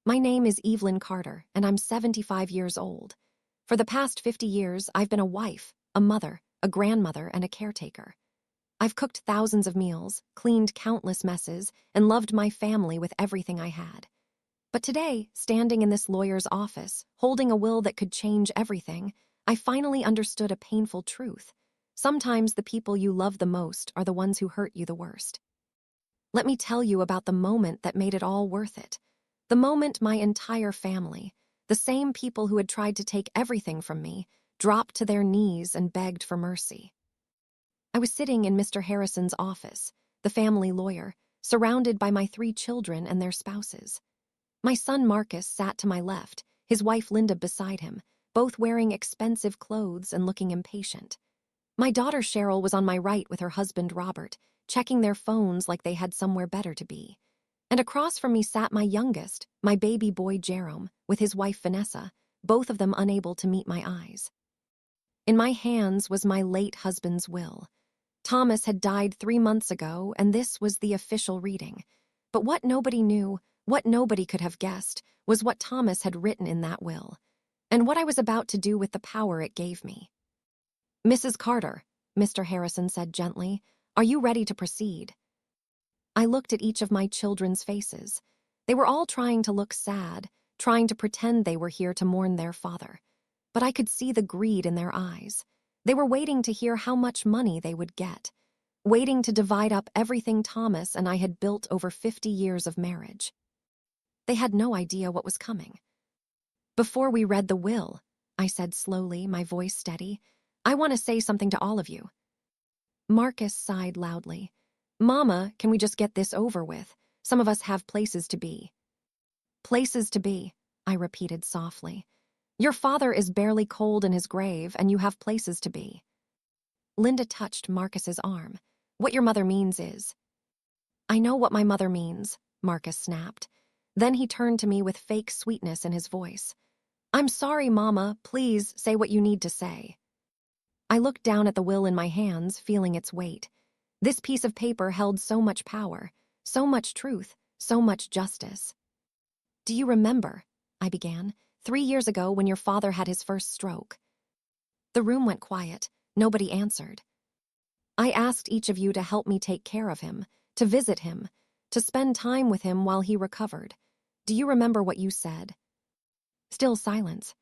My name is Evelyn Carter, and I'm 75 years old. For the past 50 years, I've been a wife, a mother, a grandmother, and a caretaker. I've cooked thousands of meals, cleaned countless messes, and loved my family with everything I had. But today, standing in this lawyer's office, holding a will that could change everything, I finally understood a painful truth. Sometimes the people you love the most are the ones who hurt you the worst. Let me tell you about the moment that made it all worth it. The moment my entire family, the same people who had tried to take everything from me, dropped to their knees and begged for mercy. I was sitting in Mr. Harrison's office, the family lawyer, surrounded by my 3 children and their spouses. My son Marcus sat to my left, his wife Linda beside him, both wearing expensive clothes and looking impatient. My daughter Cheryl was on my right with her husband Robert, checking their phones like they had somewhere better to be. And across from me sat my youngest, my baby boy Jerome, with his wife Vanessa, both of them unable to meet my eyes. In my hands was my late husband's will. Thomas had died 3 months ago, and this was the official reading. But what nobody knew, what nobody could have guessed, was what Thomas had written in that will, and what I was about to do with the power it gave me. "Mrs. Carter," Mr. Harrison said gently, "are you ready to proceed?" I looked at each of my children's faces. They were all trying to look sad, trying to pretend they were here to mourn their father. But I could see the greed in their eyes. They were waiting to hear how much money they would get, waiting to divide up everything Thomas and I had built over 50 years of marriage. They had no idea what was coming. "Before we read the will," I said slowly, my voice steady, "I want to say something to all of you." Marcus sighed loudly. "Mama, can we just get this over with? Some of us have places to be." "Places to be," I repeated softly. "Your father is barely cold in his grave, and you have places to be." Linda touched Marcus's arm. "What your mother means is—" "I know what my mother means," Marcus snapped. Then he turned to me with fake sweetness in his voice. "I'm sorry, Mama. Please say what you need to say." I looked down at the will in my hands, feeling its weight. This piece of paper held so much power, so much truth, so much justice. "Do you remember," I began, "3 years ago when your father had his first stroke?" The room went quiet. Nobody answered. "I asked each of you to help me take care of him, to visit him, to spend time with him while he recovered. Do you remember what you said?" Still silence.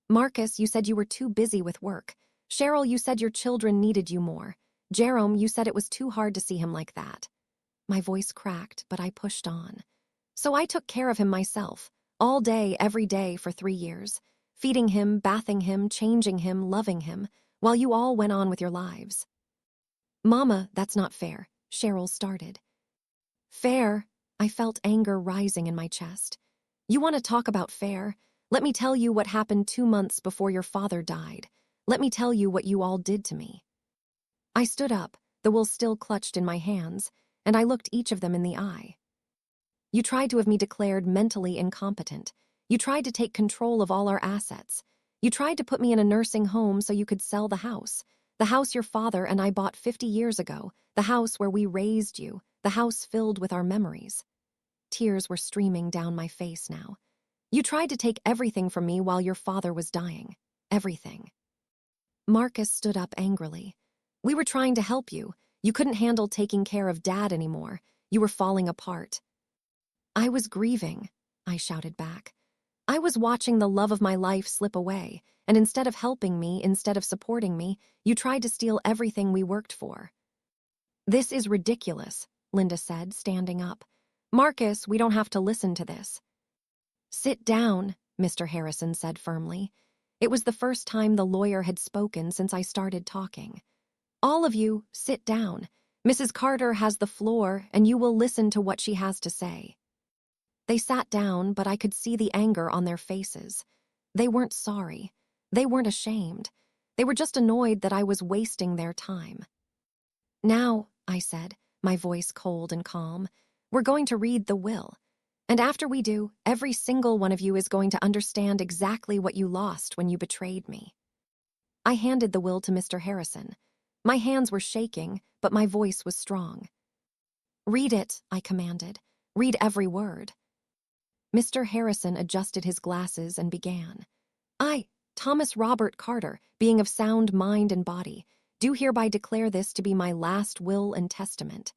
"Marcus, you said you were too busy with work. Cheryl, you said your children needed you more. Jerome, you said it was too hard to see him like that." My voice cracked, but I pushed on. "So I took care of him myself, all day, every day for 3 years, feeding him, bathing him, changing him, loving him, while you all went on with your lives." "Mama, that's not fair," Cheryl started. "Fair?" I felt anger rising in my chest. "You want to talk about fair? Let me tell you what happened 2 months before your father died. Let me tell you what you all did to me." I stood up, the will still clutched in my hands, and I looked each of them in the eye. "You tried to have me declared mentally incompetent. You tried to take control of all our assets. You tried to put me in a nursing home so you could sell the house your father and I bought 50 years ago, the house where we raised you, the house filled with our memories." Tears were streaming down my face now. "You tried to take everything from me while your father was dying. Everything." Marcus stood up angrily. "We were trying to help you. You couldn't handle taking care of Dad anymore. You were falling apart." "I was grieving," I shouted back. "I was watching the love of my life slip away, and instead of helping me, instead of supporting me, you tried to steal everything we worked for." "This is ridiculous," Linda said, standing up. "Marcus, we don't have to listen to this." "Sit down," Mr. Harrison said firmly. It was the first time the lawyer had spoken since I started talking. "All of you, sit down. Mrs. Carter has the floor, and you will listen to what she has to say." They sat down, but I could see the anger on their faces. They weren't sorry. They weren't ashamed. They were just annoyed that I was wasting their time. "Now," I said, my voice cold and calm, "we're going to read the will. And after we do, every single one of you is going to understand exactly what you lost when you betrayed me." I handed the will to Mr. Harrison. My hands were shaking, but my voice was strong. "Read it," I commanded. "Read every word." Mr. Harrison adjusted his glasses and began. I, Thomas Robert Carter, being of sound mind and body, do hereby declare this to be my last will and testament.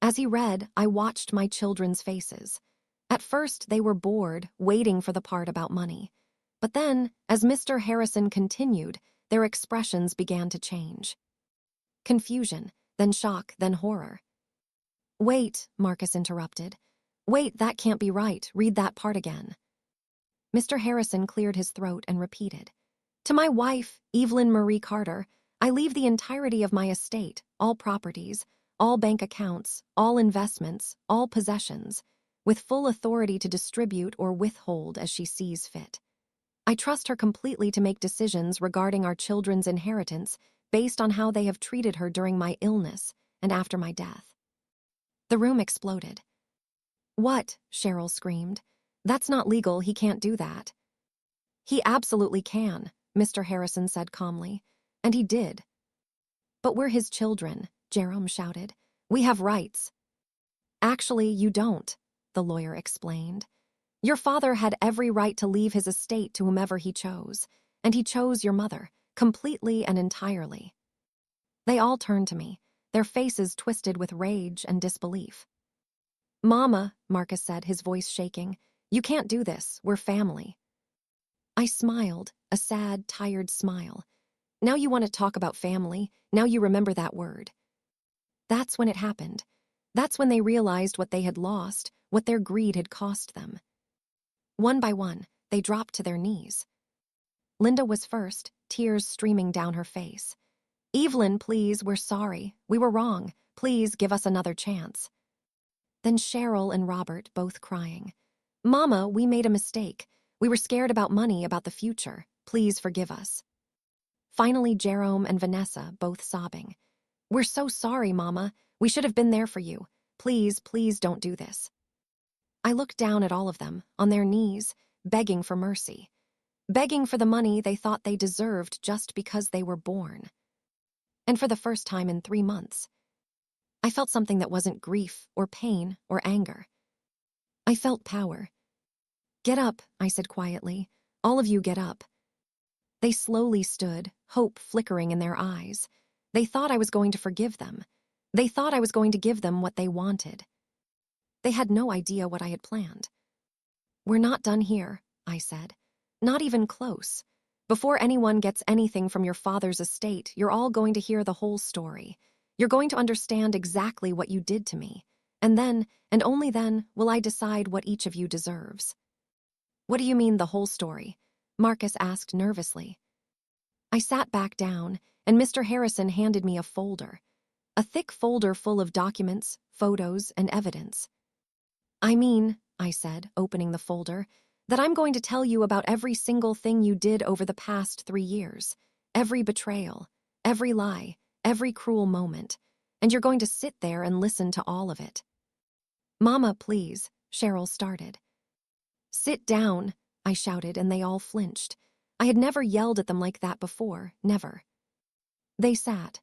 As he read, I watched my children's faces. At first, they were bored, waiting for the part about money. But then, as Mr. Harrison continued, their expressions began to change. Confusion, then shock, then horror. Wait, Marcus interrupted. Wait, that can't be right. Read that part again. Mr. Harrison cleared his throat and repeated. To my wife, Evelyn Marie Carter, I leave the entirety of my estate, all properties, all bank accounts, all investments, all possessions, with full authority to distribute or withhold as she sees fit. I trust her completely to make decisions regarding our children's inheritance based on how they have treated her during my illness and after my death. The room exploded. What? Cheryl screamed. That's not legal, he can't do that. He absolutely can, Mr. Harrison said calmly, and he did. But we're his children, Jerome shouted. We have rights. Actually, you don't, the lawyer explained. Your father had every right to leave his estate to whomever he chose, and he chose your mother, completely and entirely. They all turned to me, their faces twisted with rage and disbelief. Mama, Marcus said, his voice shaking, you can't do this, we're family. I smiled, a sad, tired smile. Now you want to talk about family, now you remember that word. That's when it happened. That's when they realized what they had lost, what their greed had cost them. One by one, they dropped to their knees. Linda was first, tears streaming down her face. Evelyn, please, we're sorry. We were wrong. Please give us another chance. Then Cheryl and Robert both crying. Mama, we made a mistake. We were scared about money, about the future. Please forgive us. Finally, Jerome and Vanessa both sobbing. We're so sorry, Mama. We should have been there for you. Please, please don't do this. I looked down at all of them, on their knees, begging for mercy. Begging for the money they thought they deserved just because they were born. And for the first time in 3 months, I felt something that wasn't grief or pain or anger. I felt power. Get up, I said quietly. All of you get up. They slowly stood, hope flickering in their eyes. They thought I was going to forgive them. They thought I was going to give them what they wanted. They had no idea what I had planned. We're not done here, I said. Not even close. Before anyone gets anything from your father's estate, you're all going to hear the whole story. You're going to understand exactly what you did to me. And then, and only then, will I decide what each of you deserves. What do you mean, the whole story? Marcus asked nervously. I sat back down, and Mr. Harrison handed me a folder. A thick folder full of documents, photos, and evidence. I mean, I said, opening the folder, that I'm going to tell you about every single thing you did over the past 3 years. Every betrayal, every lie, every cruel moment. And you're going to sit there and listen to all of it. Mama, please, Cheryl started. Sit down, I shouted, and they all flinched. I had never yelled at them like that before, never. They sat.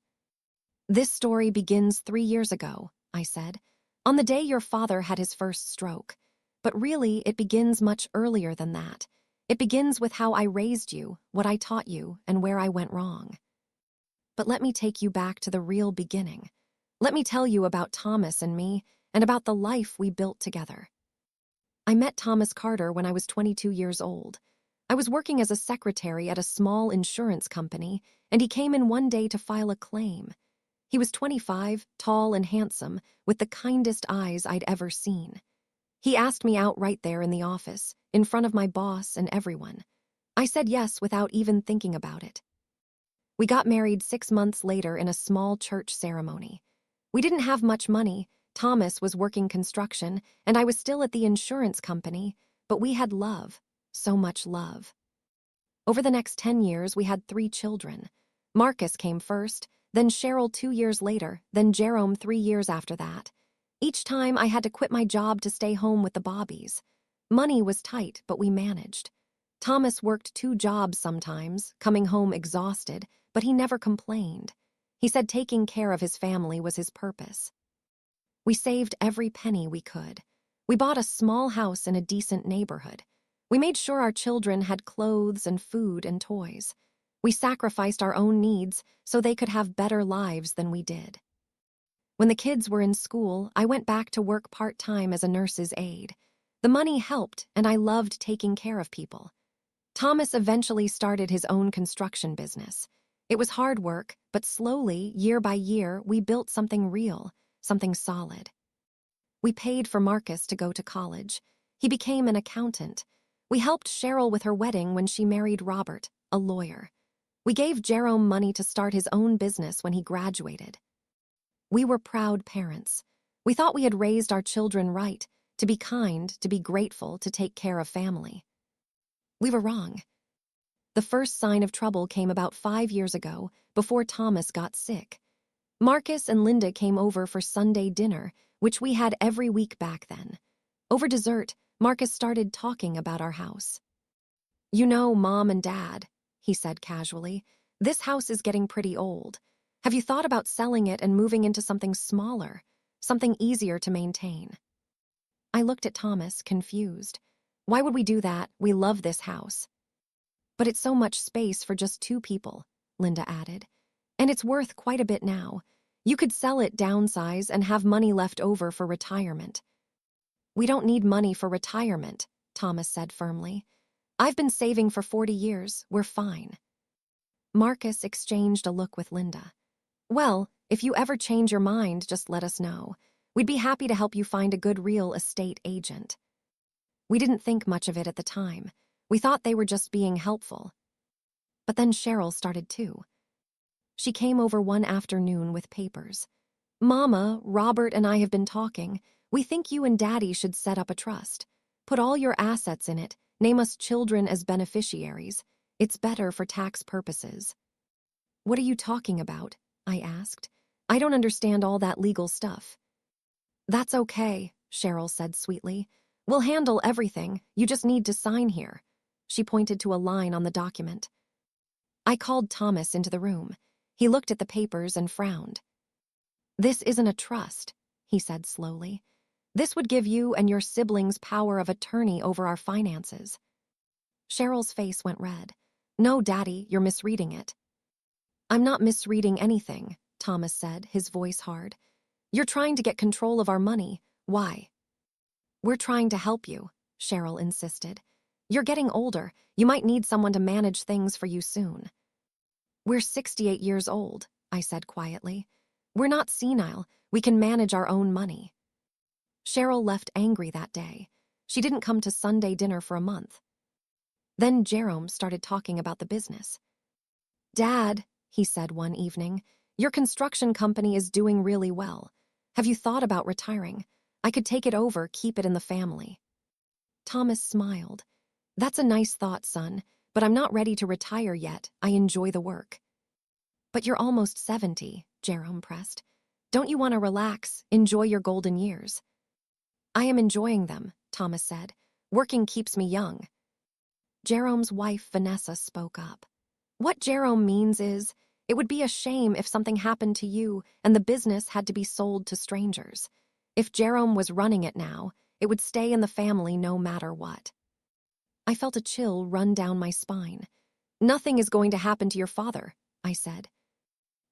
This story begins 3 years ago, I said, on the day your father had his first stroke. But really, it begins much earlier than that. It begins with how I raised you, what I taught you, and where I went wrong. But let me take you back to the real beginning. Let me tell you about Thomas and me, and about the life we built together. I met Thomas Carter when I was 22 years old. I was working as a secretary at a small insurance company, and he came in one day to file a claim. He was 25, tall and handsome, with the kindest eyes I'd ever seen. He asked me out right there in the office, in front of my boss and everyone. I said yes without even thinking about it. We got married 6 months later in a small church ceremony. We didn't have much money. Thomas was working construction, and I was still at the insurance company, but we had love, so much love. Over the next 10 years, we had 3 children. Marcus came first, then Cheryl 2 years later, then Jerome 3 years after that. Each time I had to quit my job to stay home with the Bobbies. Money was tight, but we managed. Thomas worked 2 jobs sometimes, coming home exhausted, but he never complained. He said taking care of his family was his purpose. We saved every penny we could. We bought a small house in a decent neighborhood. We made sure our children had clothes and food and toys. We sacrificed our own needs so they could have better lives than we did. When the kids were in school, I went back to work part-time as a nurse's aide. The money helped, and I loved taking care of people. Thomas eventually started his own construction business. It was hard work, but slowly, year by year, we built something real, something solid. We paid for Marcus to go to college. He became an accountant. We helped Cheryl with her wedding when she married Robert, a lawyer. We gave Jerome money to start his own business when he graduated. We were proud parents. We thought we had raised our children right, to be kind, to be grateful, to take care of family. We were wrong. The first sign of trouble came about 5 years ago, before Thomas got sick. Marcus and Linda came over for Sunday dinner, which we had every week back then. Over dessert, Marcus started talking about our house. "You know, Mom and Dad," he said casually, "this house is getting pretty old. Have you thought about selling it and moving into something smaller, something easier to maintain?" I looked at Thomas, confused. "Why would we do that? We love this house." "But it's so much space for just 2 people," Linda added. "And it's worth quite a bit now. You could sell it, downsize, and have money left over for retirement." "We don't need money for retirement," Thomas said firmly. "I've been saving for 40 years. We're fine." Marcus exchanged a look with Linda. "Well, if you ever change your mind, just let us know. We'd be happy to help you find a good real estate agent." We didn't think much of it at the time. We thought they were just being helpful. But then Cheryl started too. She came over one afternoon with papers. "Mama, Robert and I have been talking. We think you and Daddy should set up a trust. Put all your assets in it, name us children as beneficiaries. It's better for tax purposes." "What are you talking about?" I asked. "I don't understand all that legal stuff." "That's okay," Cheryl said sweetly. "We'll handle everything. You just need to sign here." She pointed to a line on the document. I called Thomas into the room. He looked at the papers and frowned. "This isn't a trust," he said slowly. "This would give you and your siblings power of attorney over our finances." Cheryl's face went red. "No, Daddy, you're misreading it." "I'm not misreading anything," Thomas said, his voice hard. "You're trying to get control of our money. Why?" "We're trying to help you," Cheryl insisted. "You're getting older. You might need someone to manage things for you soon." "We're 68 years old," I said quietly. "We're not senile. We can manage our own money." Cheryl left angry that day. She didn't come to Sunday dinner for a month. Then Jerome started talking about the business. "Dad," he said one evening, "your construction company is doing really well. Have you thought about retiring? I could take it over, keep it in the family." Thomas smiled. "That's a nice thought, son, but I'm not ready to retire yet. I enjoy the work." "But you're almost 70, Jerome pressed. "Don't you want to relax, enjoy your golden years?" "I am enjoying them," Thomas said. "Working keeps me young." Jerome's wife, Vanessa, spoke up. "What Jerome means is, it would be a shame if something happened to you and the business had to be sold to strangers. If Jerome was running it now, it would stay in the family no matter what." I felt a chill run down my spine. "Nothing is going to happen to your father," I said.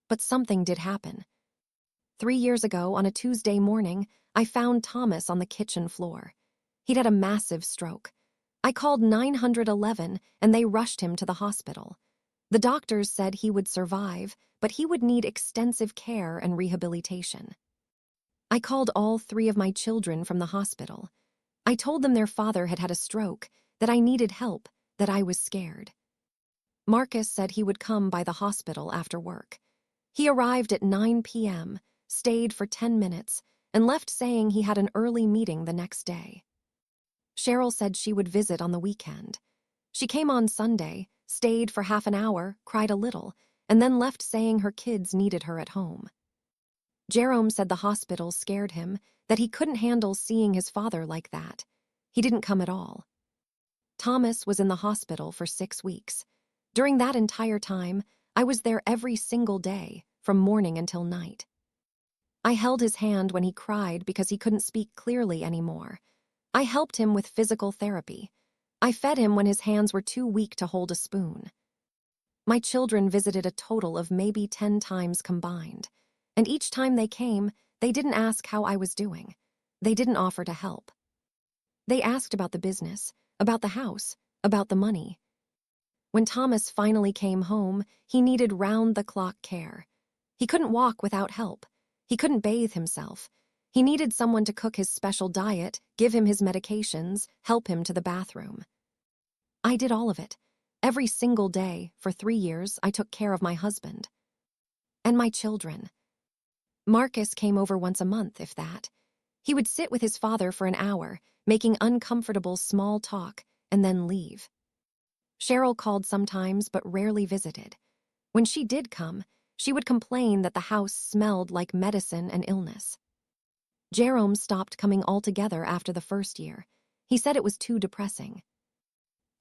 But something did happen. 3 years ago, on a Tuesday morning, I found Thomas on the kitchen floor. He'd had a massive stroke. I called 911 and they rushed him to the hospital. The doctors said he would survive, but he would need extensive care and rehabilitation. I called all 3 of my children from the hospital. I told them their father had had a stroke, that I needed help, that I was scared. Marcus said he would come by the hospital after work. He arrived at 9 p.m., stayed for 10 minutes, and left saying he had an early meeting the next day. Cheryl said she would visit on the weekend. She came on Sunday, stayed for half an hour, cried a little, and then left saying her kids needed her at home. Jerome said the hospital scared him, that he couldn't handle seeing his father like that. He didn't come at all. Thomas was in the hospital for 6 weeks. During that entire time, I was there every single day, from morning until night. I held his hand when he cried because he couldn't speak clearly anymore. I helped him with physical therapy. I fed him when his hands were too weak to hold a spoon. My children visited a total of maybe 10 times combined. And each time they came, they didn't ask how I was doing. They didn't offer to help. They asked about the business, about the house, about the money. When Thomas finally came home, he needed round-the-clock care. He couldn't walk without help. He couldn't bathe himself. He needed someone to cook his special diet, give him his medications, help him to the bathroom. I did all of it. Every single day, for 3 years, I took care of my husband. And my children. Marcus came over once a month, if that. He would sit with his father for an hour, making uncomfortable small talk, and then leave. Cheryl called sometimes, but rarely visited. When she did come, she would complain that the house smelled like medicine and illness. Jerome stopped coming altogether after the first year. He said it was too depressing.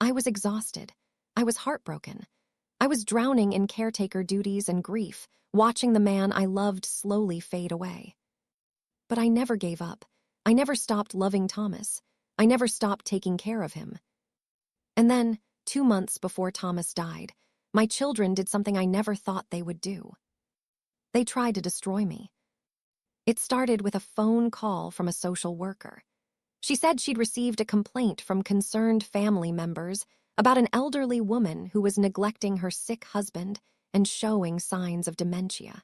I was exhausted. I was heartbroken. I was drowning in caretaker duties and grief, watching the man I loved slowly fade away. But I never gave up. I never stopped loving Thomas. I never stopped taking care of him. And then, 2 months before Thomas died, my children did something I never thought they would do. They tried to destroy me. It started with a phone call from a social worker. She said she'd received a complaint from concerned family members about an elderly woman who was neglecting her sick husband and showing signs of dementia.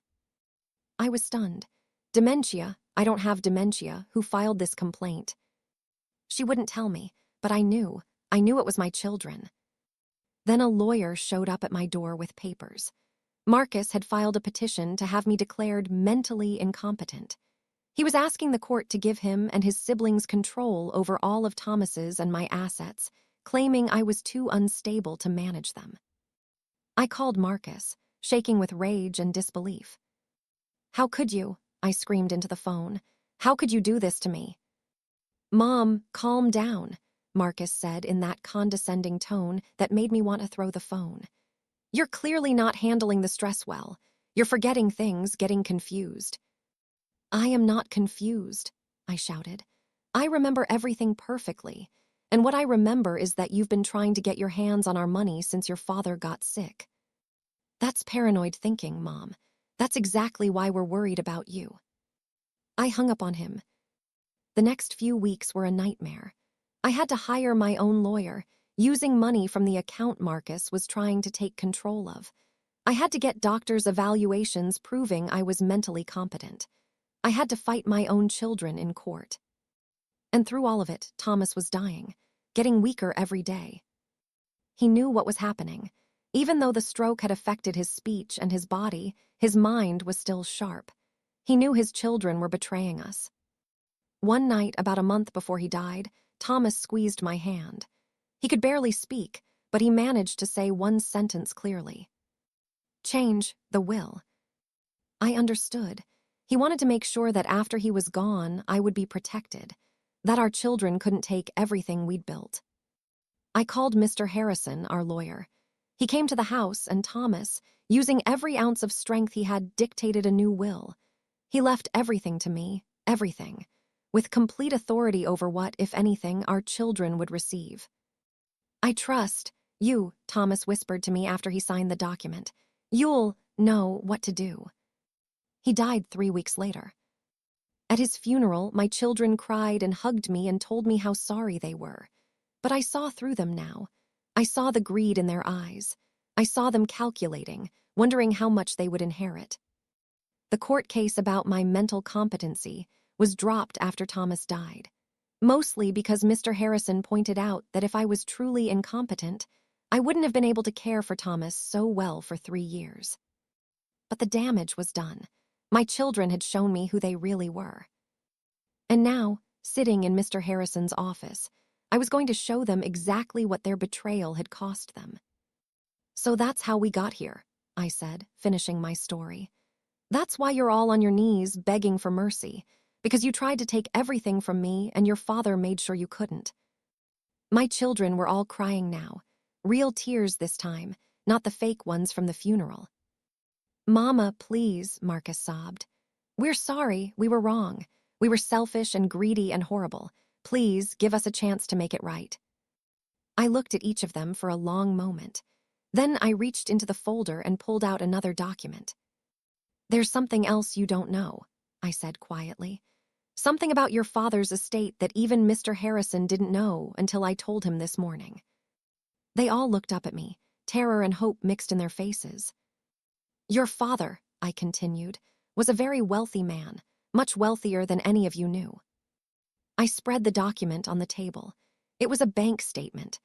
I was stunned. Dementia? I don't have dementia. Who filed this complaint? She wouldn't tell me, but I knew. I knew it was my children. Then a lawyer showed up at my door with papers. Marcus had filed a petition to have me declared mentally incompetent. He was asking the court to give him and his siblings control over all of Thomas's and my assets, claiming I was too unstable to manage them. I called Marcus, shaking with rage and disbelief. "How could you?" I screamed into the phone. "How could you do this to me?" "Mom, calm down," Marcus said in that condescending tone that made me want to throw the phone. "You're clearly not handling the stress well. You're forgetting things, getting confused." "I am not confused," I shouted. "I remember everything perfectly, and what I remember is that you've been trying to get your hands on our money since your father got sick." "That's paranoid thinking, Mom. That's exactly why we're worried about you." I hung up on him. The next few weeks were a nightmare. I had to hire my own lawyer, using money from the account Marcus was trying to take control of. I had to get doctors' evaluations proving I was mentally competent. I had to fight my own children in court. And through all of it, Thomas was dying, getting weaker every day. He knew what was happening. Even though the stroke had affected his speech and his body, his mind was still sharp. He knew his children were betraying us. One night, about a month before he died, Thomas squeezed my hand. He could barely speak, but he managed to say one sentence clearly. "Change the will." I understood. He wanted to make sure that after he was gone, I would be protected, that our children couldn't take everything we'd built. I called Mr. Harrison, our lawyer. He came to the house, and Thomas, using every ounce of strength he had, dictated a new will. He left everything to me, everything, with complete authority over what, if anything, our children would receive. "I trust you," Thomas whispered to me after he signed the document. "You'll know what to do." He died 3 weeks later. At his funeral, my children cried and hugged me and told me how sorry they were. But I saw through them now. I saw the greed in their eyes. I saw them calculating, wondering how much they would inherit. The court case about my mental competency was dropped after Thomas died, mostly because Mr. Harrison pointed out that if I was truly incompetent, I wouldn't have been able to care for Thomas so well for 3 years. But the damage was done. My children had shown me who they really were. And now, sitting in Mr. Harrison's office, I was going to show them exactly what their betrayal had cost them. "So that's how we got here," I said, finishing my story. "That's why you're all on your knees begging for mercy, because you tried to take everything from me and your father made sure you couldn't." My children were all crying now, real tears this time, not the fake ones from the funeral. "Mama, please," Marcus sobbed. "We're sorry, we were wrong. We were selfish and greedy and horrible, Please give us a chance to make it right. I looked at each of them for a long moment. Then I reached into the folder and pulled out another document. There's something else you don't know, I said quietly. Something about your father's estate that even Mr. Harrison didn't know until I told him this morning. They all looked up at me, terror and hope mixed in their faces. Your father, I continued, was a very wealthy man, much wealthier than any of you knew. I spread the document on the table. It was a bank statement.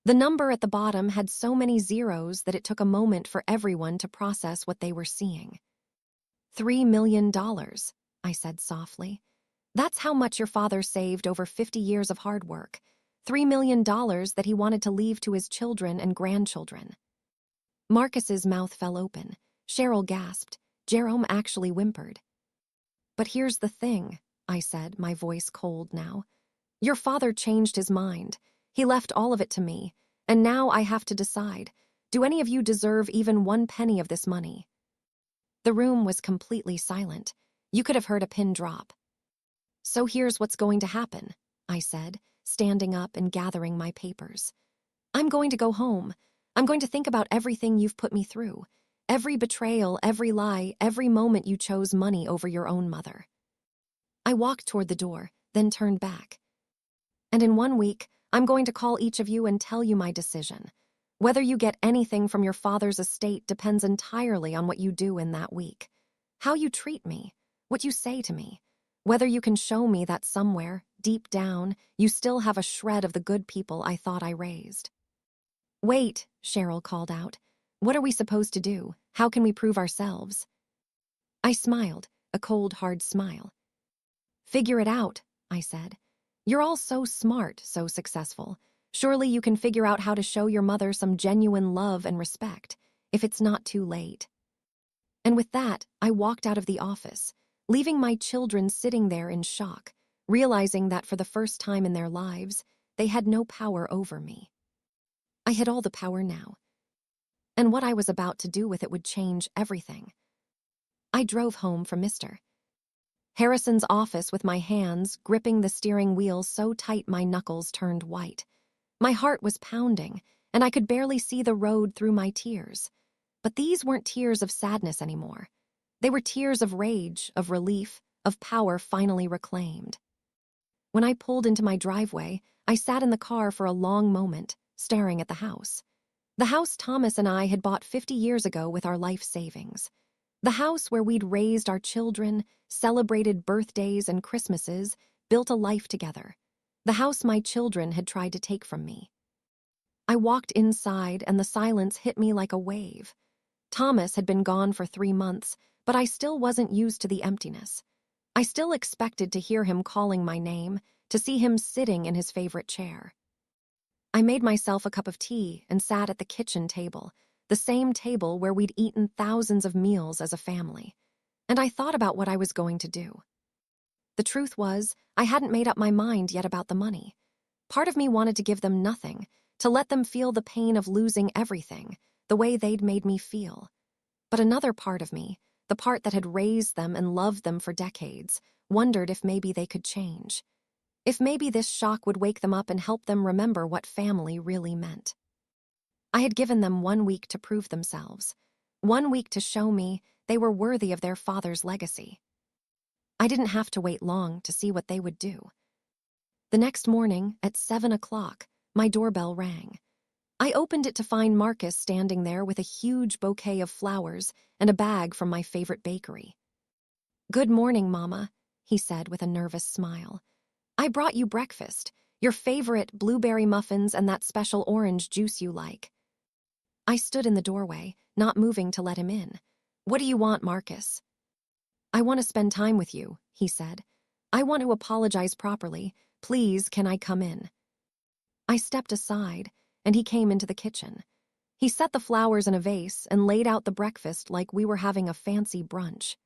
The number at the bottom had so many zeros that it took a moment for everyone to process what they were seeing. $3 million, I said softly. That's how much your father saved over 50 years of hard work. $3 million that he wanted to leave to his children and grandchildren. Marcus's mouth fell open. Cheryl gasped. Jerome actually whimpered. But here's the thing, I said, my voice cold now. Your father changed his mind. He left all of it to me, and now I have to decide. Do any of you deserve even 1 penny of this money? The room was completely silent. You could have heard a pin drop. So here's what's going to happen, I said, standing up and gathering my papers. I'm going to go home. I'm going to think about everything you've put me through. Every betrayal, every lie, every moment you chose money over your own mother. I walked toward the door, then turned back. And in 1 week, I'm going to call each of you and tell you my decision. Whether you get anything from your father's estate depends entirely on what you do in that week. How you treat me, what you say to me. Whether you can show me that somewhere, deep down, you still have a shred of the good people I thought I raised. Wait, Cheryl called out. What are we supposed to do? How can we prove ourselves? I smiled, a cold, hard smile. Figure it out, I said. You're all so smart, so successful. Surely you can figure out how to show your mother some genuine love and respect, if it's not too late. And with that, I walked out of the office, leaving my children sitting there in shock, realizing that for the first time in their lives, they had no power over me. I had all the power now. And what I was about to do with it would change everything. I drove home from Mr. Harrison's office with my hands gripping the steering wheel so tight my knuckles turned white. My heart was pounding, and I could barely see the road through my tears. But these weren't tears of sadness anymore. They were tears of rage, of relief, of power finally reclaimed. When I pulled into my driveway, I sat in the car for a long moment, staring at the house. The house Thomas and I had bought 50 years ago with our life savings. The house where we'd raised our children, celebrated birthdays and Christmases, built a life together. The house my children had tried to take from me. I walked inside and the silence hit me like a wave. Thomas had been gone for 3 months, but I still wasn't used to the emptiness. I still expected to hear him calling my name, to see him sitting in his favorite chair. I made myself a cup of tea and sat at the kitchen table, the same table where we'd eaten thousands of meals as a family. And I thought about what I was going to do. The truth was, I hadn't made up my mind yet about the money. Part of me wanted to give them nothing, to let them feel the pain of losing everything, the way they'd made me feel. But another part of me, the part that had raised them and loved them for decades, wondered if maybe they could change. If maybe this shock would wake them up and help them remember what family really meant. I had given them 1 week to prove themselves, 1 week to show me they were worthy of their father's legacy. I didn't have to wait long to see what they would do. The next morning, at 7 o'clock, my doorbell rang. I opened it to find Marcus standing there with a huge bouquet of flowers and a bag from my favorite bakery. "Good morning, Mama," he said with a nervous smile. "I brought you breakfast, your favorite blueberry muffins and that special orange juice you like." I stood in the doorway, not moving to let him in. "What do you want, Marcus?" "I want to spend time with you," he said. "I want to apologize properly. Please, can I come in?" I stepped aside, and he came into the kitchen. He set the flowers in a vase and laid out the breakfast like we were having a fancy brunch.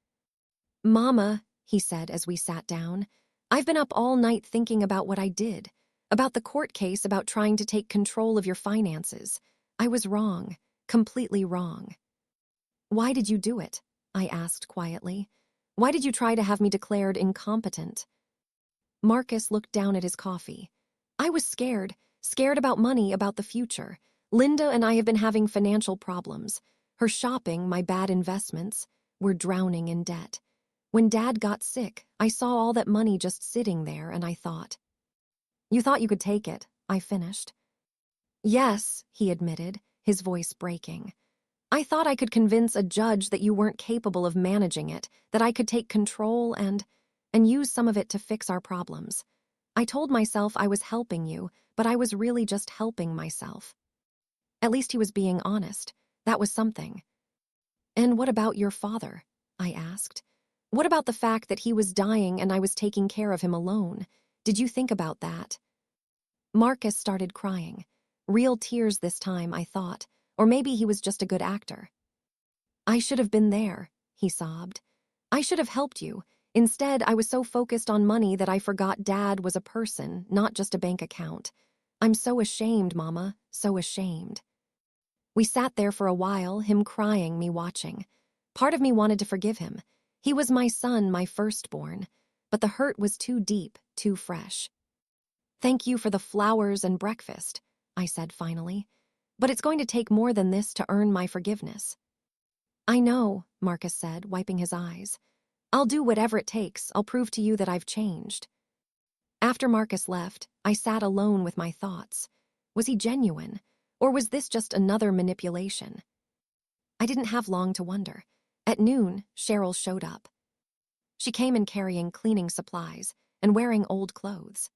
"Mama," he said as we sat down, "I've been up all night thinking about what I did, about the court case about trying to take control of your finances. I was wrong, completely wrong." "Why did you do it?" I asked quietly. "Why did you try to have me declared incompetent?" Marcus looked down at his coffee. I was scared about money, about the future. Linda and I have been having financial problems. Her shopping, my bad investments, we're drowning in debt. When Dad got sick, I saw all that money just sitting there and I thought. You thought you could take it, I finished. Yes, he admitted, his voice breaking. I thought I could convince a judge that you weren't capable of managing it, that I could take control and use some of it to fix our problems. I told myself I was helping you, but I was really just helping myself. At least he was being honest. That was something. And what about your father? I asked. What about the fact that he was dying and I was taking care of him alone? Did you think about that? Marcus started crying. Real tears this time, I thought. Or maybe he was just a good actor. I should have been there, he sobbed. I should have helped you. Instead, I was so focused on money that I forgot Dad was a person, not just a bank account. I'm so ashamed, Mama, so ashamed. We sat there for a while, him crying, me watching. Part of me wanted to forgive him. He was my son, my firstborn. But the hurt was too deep, too fresh. Thank you for the flowers and breakfast, I said finally. But it's going to take more than this to earn my forgiveness. I know, Marcus said, wiping his eyes. I'll do whatever it takes. I'll prove to you that I've changed. After Marcus left, I sat alone with my thoughts. Was he genuine? Or was this just another manipulation? I didn't have long to wonder. At noon, Cheryl showed up. She came in carrying cleaning supplies and wearing old clothes.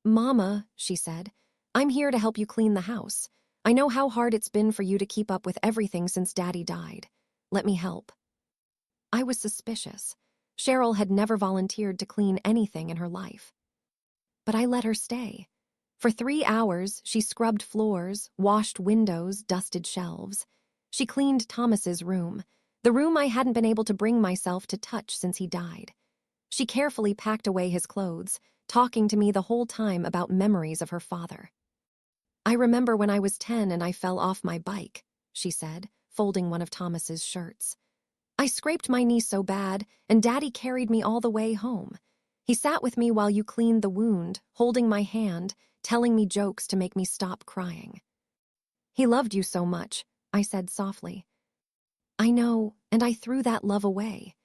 Mama, she said, I'm here to help you clean the house. I know how hard it's been for you to keep up with everything since Daddy died. Let me help. I was suspicious. Cheryl had never volunteered to clean anything in her life. But I let her stay. For 3 hours, she scrubbed floors, washed windows, dusted shelves. She cleaned Thomas's room, the room I hadn't been able to bring myself to touch since he died. She carefully packed away his clothes, talking to me the whole time about memories of her father. I remember when I was 10 and I fell off my bike, she said, folding one of Thomas's shirts. I scraped my knee so bad, and Daddy carried me all the way home. He sat with me while you cleaned the wound, holding my hand, telling me jokes to make me stop crying. He loved you so much, I said softly. I know, and I threw that love away.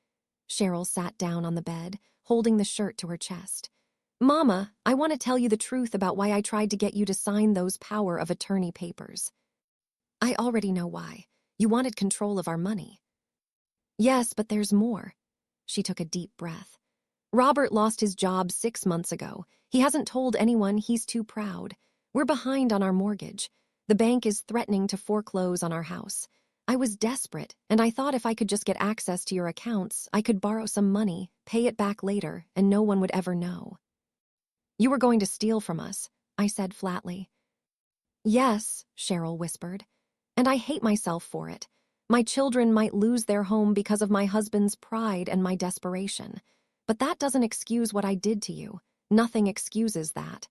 Cheryl sat down on the bed, holding the shirt to her chest. Mama, I want to tell you the truth about why I tried to get you to sign those power of attorney papers. I already know why. You wanted control of our money. Yes, but there's more. She took a deep breath. Robert lost his job 6 months ago. He hasn't told anyone. He's too proud. We're behind on our mortgage. The bank is threatening to foreclose on our house. I was desperate, and I thought if I could just get access to your accounts, I could borrow some money, pay it back later, and no one would ever know. You were going to steal from us, I said flatly. Yes, Cheryl whispered, and I hate myself for it. My children might lose their home because of my husband's pride and my desperation. But that doesn't excuse what I did to you. Nothing excuses that.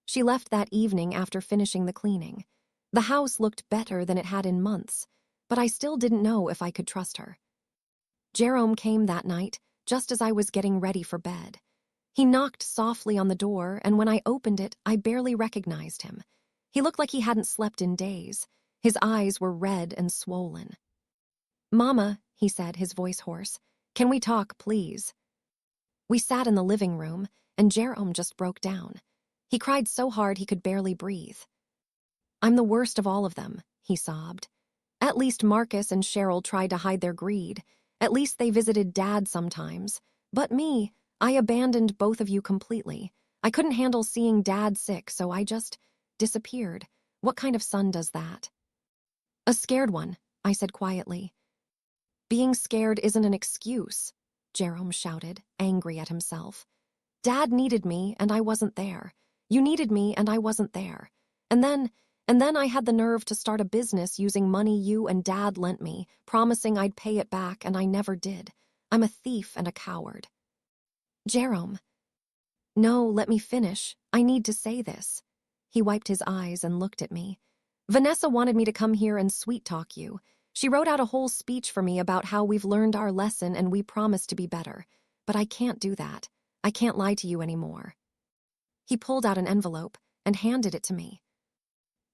She left that evening after finishing the cleaning. The house looked better than it had in months, but I still didn't know if I could trust her. Jerome came that night, just as I was getting ready for bed. He knocked softly on the door, and when I opened it, I barely recognized him. He looked like he hadn't slept in days. His eyes were red and swollen. Mama, he said, his voice hoarse, can we talk, please? We sat in the living room, and Jerome just broke down. He cried so hard he could barely breathe. I'm the worst of all of them, he sobbed. At least Marcus and Cheryl tried to hide their greed. At least they visited Dad sometimes. But me, I abandoned both of you completely. I couldn't handle seeing Dad sick, so I just disappeared. What kind of son does that? A scared one, I said quietly. Being scared isn't an excuse, Jerome shouted, angry at himself. Dad needed me, and I wasn't there. You needed me, and I wasn't there. And then I had the nerve to start a business using money you and Dad lent me, promising I'd pay it back, and I never did. I'm a thief and a coward. Jerome. No, let me finish. I need to say this. He wiped his eyes and looked at me. Vanessa wanted me to come here and sweet-talk you. She wrote out a whole speech for me about how we've learned our lesson and we promise to be better. But I can't do that. I can't lie to you anymore." He pulled out an envelope and handed it to me.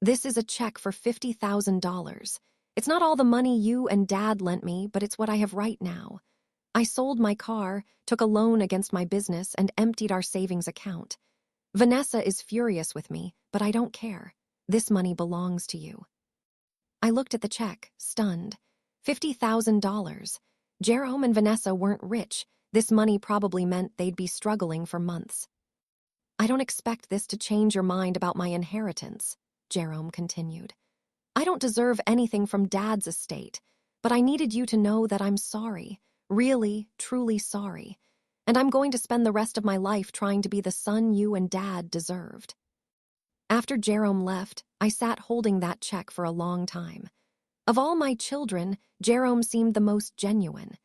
"This is a check for $50,000. It's not all the money you and Dad lent me, but it's what I have right now. I sold my car, took a loan against my business, and emptied our savings account. Vanessa is furious with me, but I don't care. This money belongs to you." I looked at the check, stunned. $50,000. Jerome and Vanessa weren't rich. This money probably meant they'd be struggling for months. "I don't expect this to change your mind about my inheritance," Jerome continued. "I don't deserve anything from Dad's estate, but I needed you to know that I'm sorry, really, truly sorry, and I'm going to spend the rest of my life trying to be the son you and Dad deserved." After Jerome left, I sat holding that check for a long time. Of all my children, Jerome seemed the most genuine.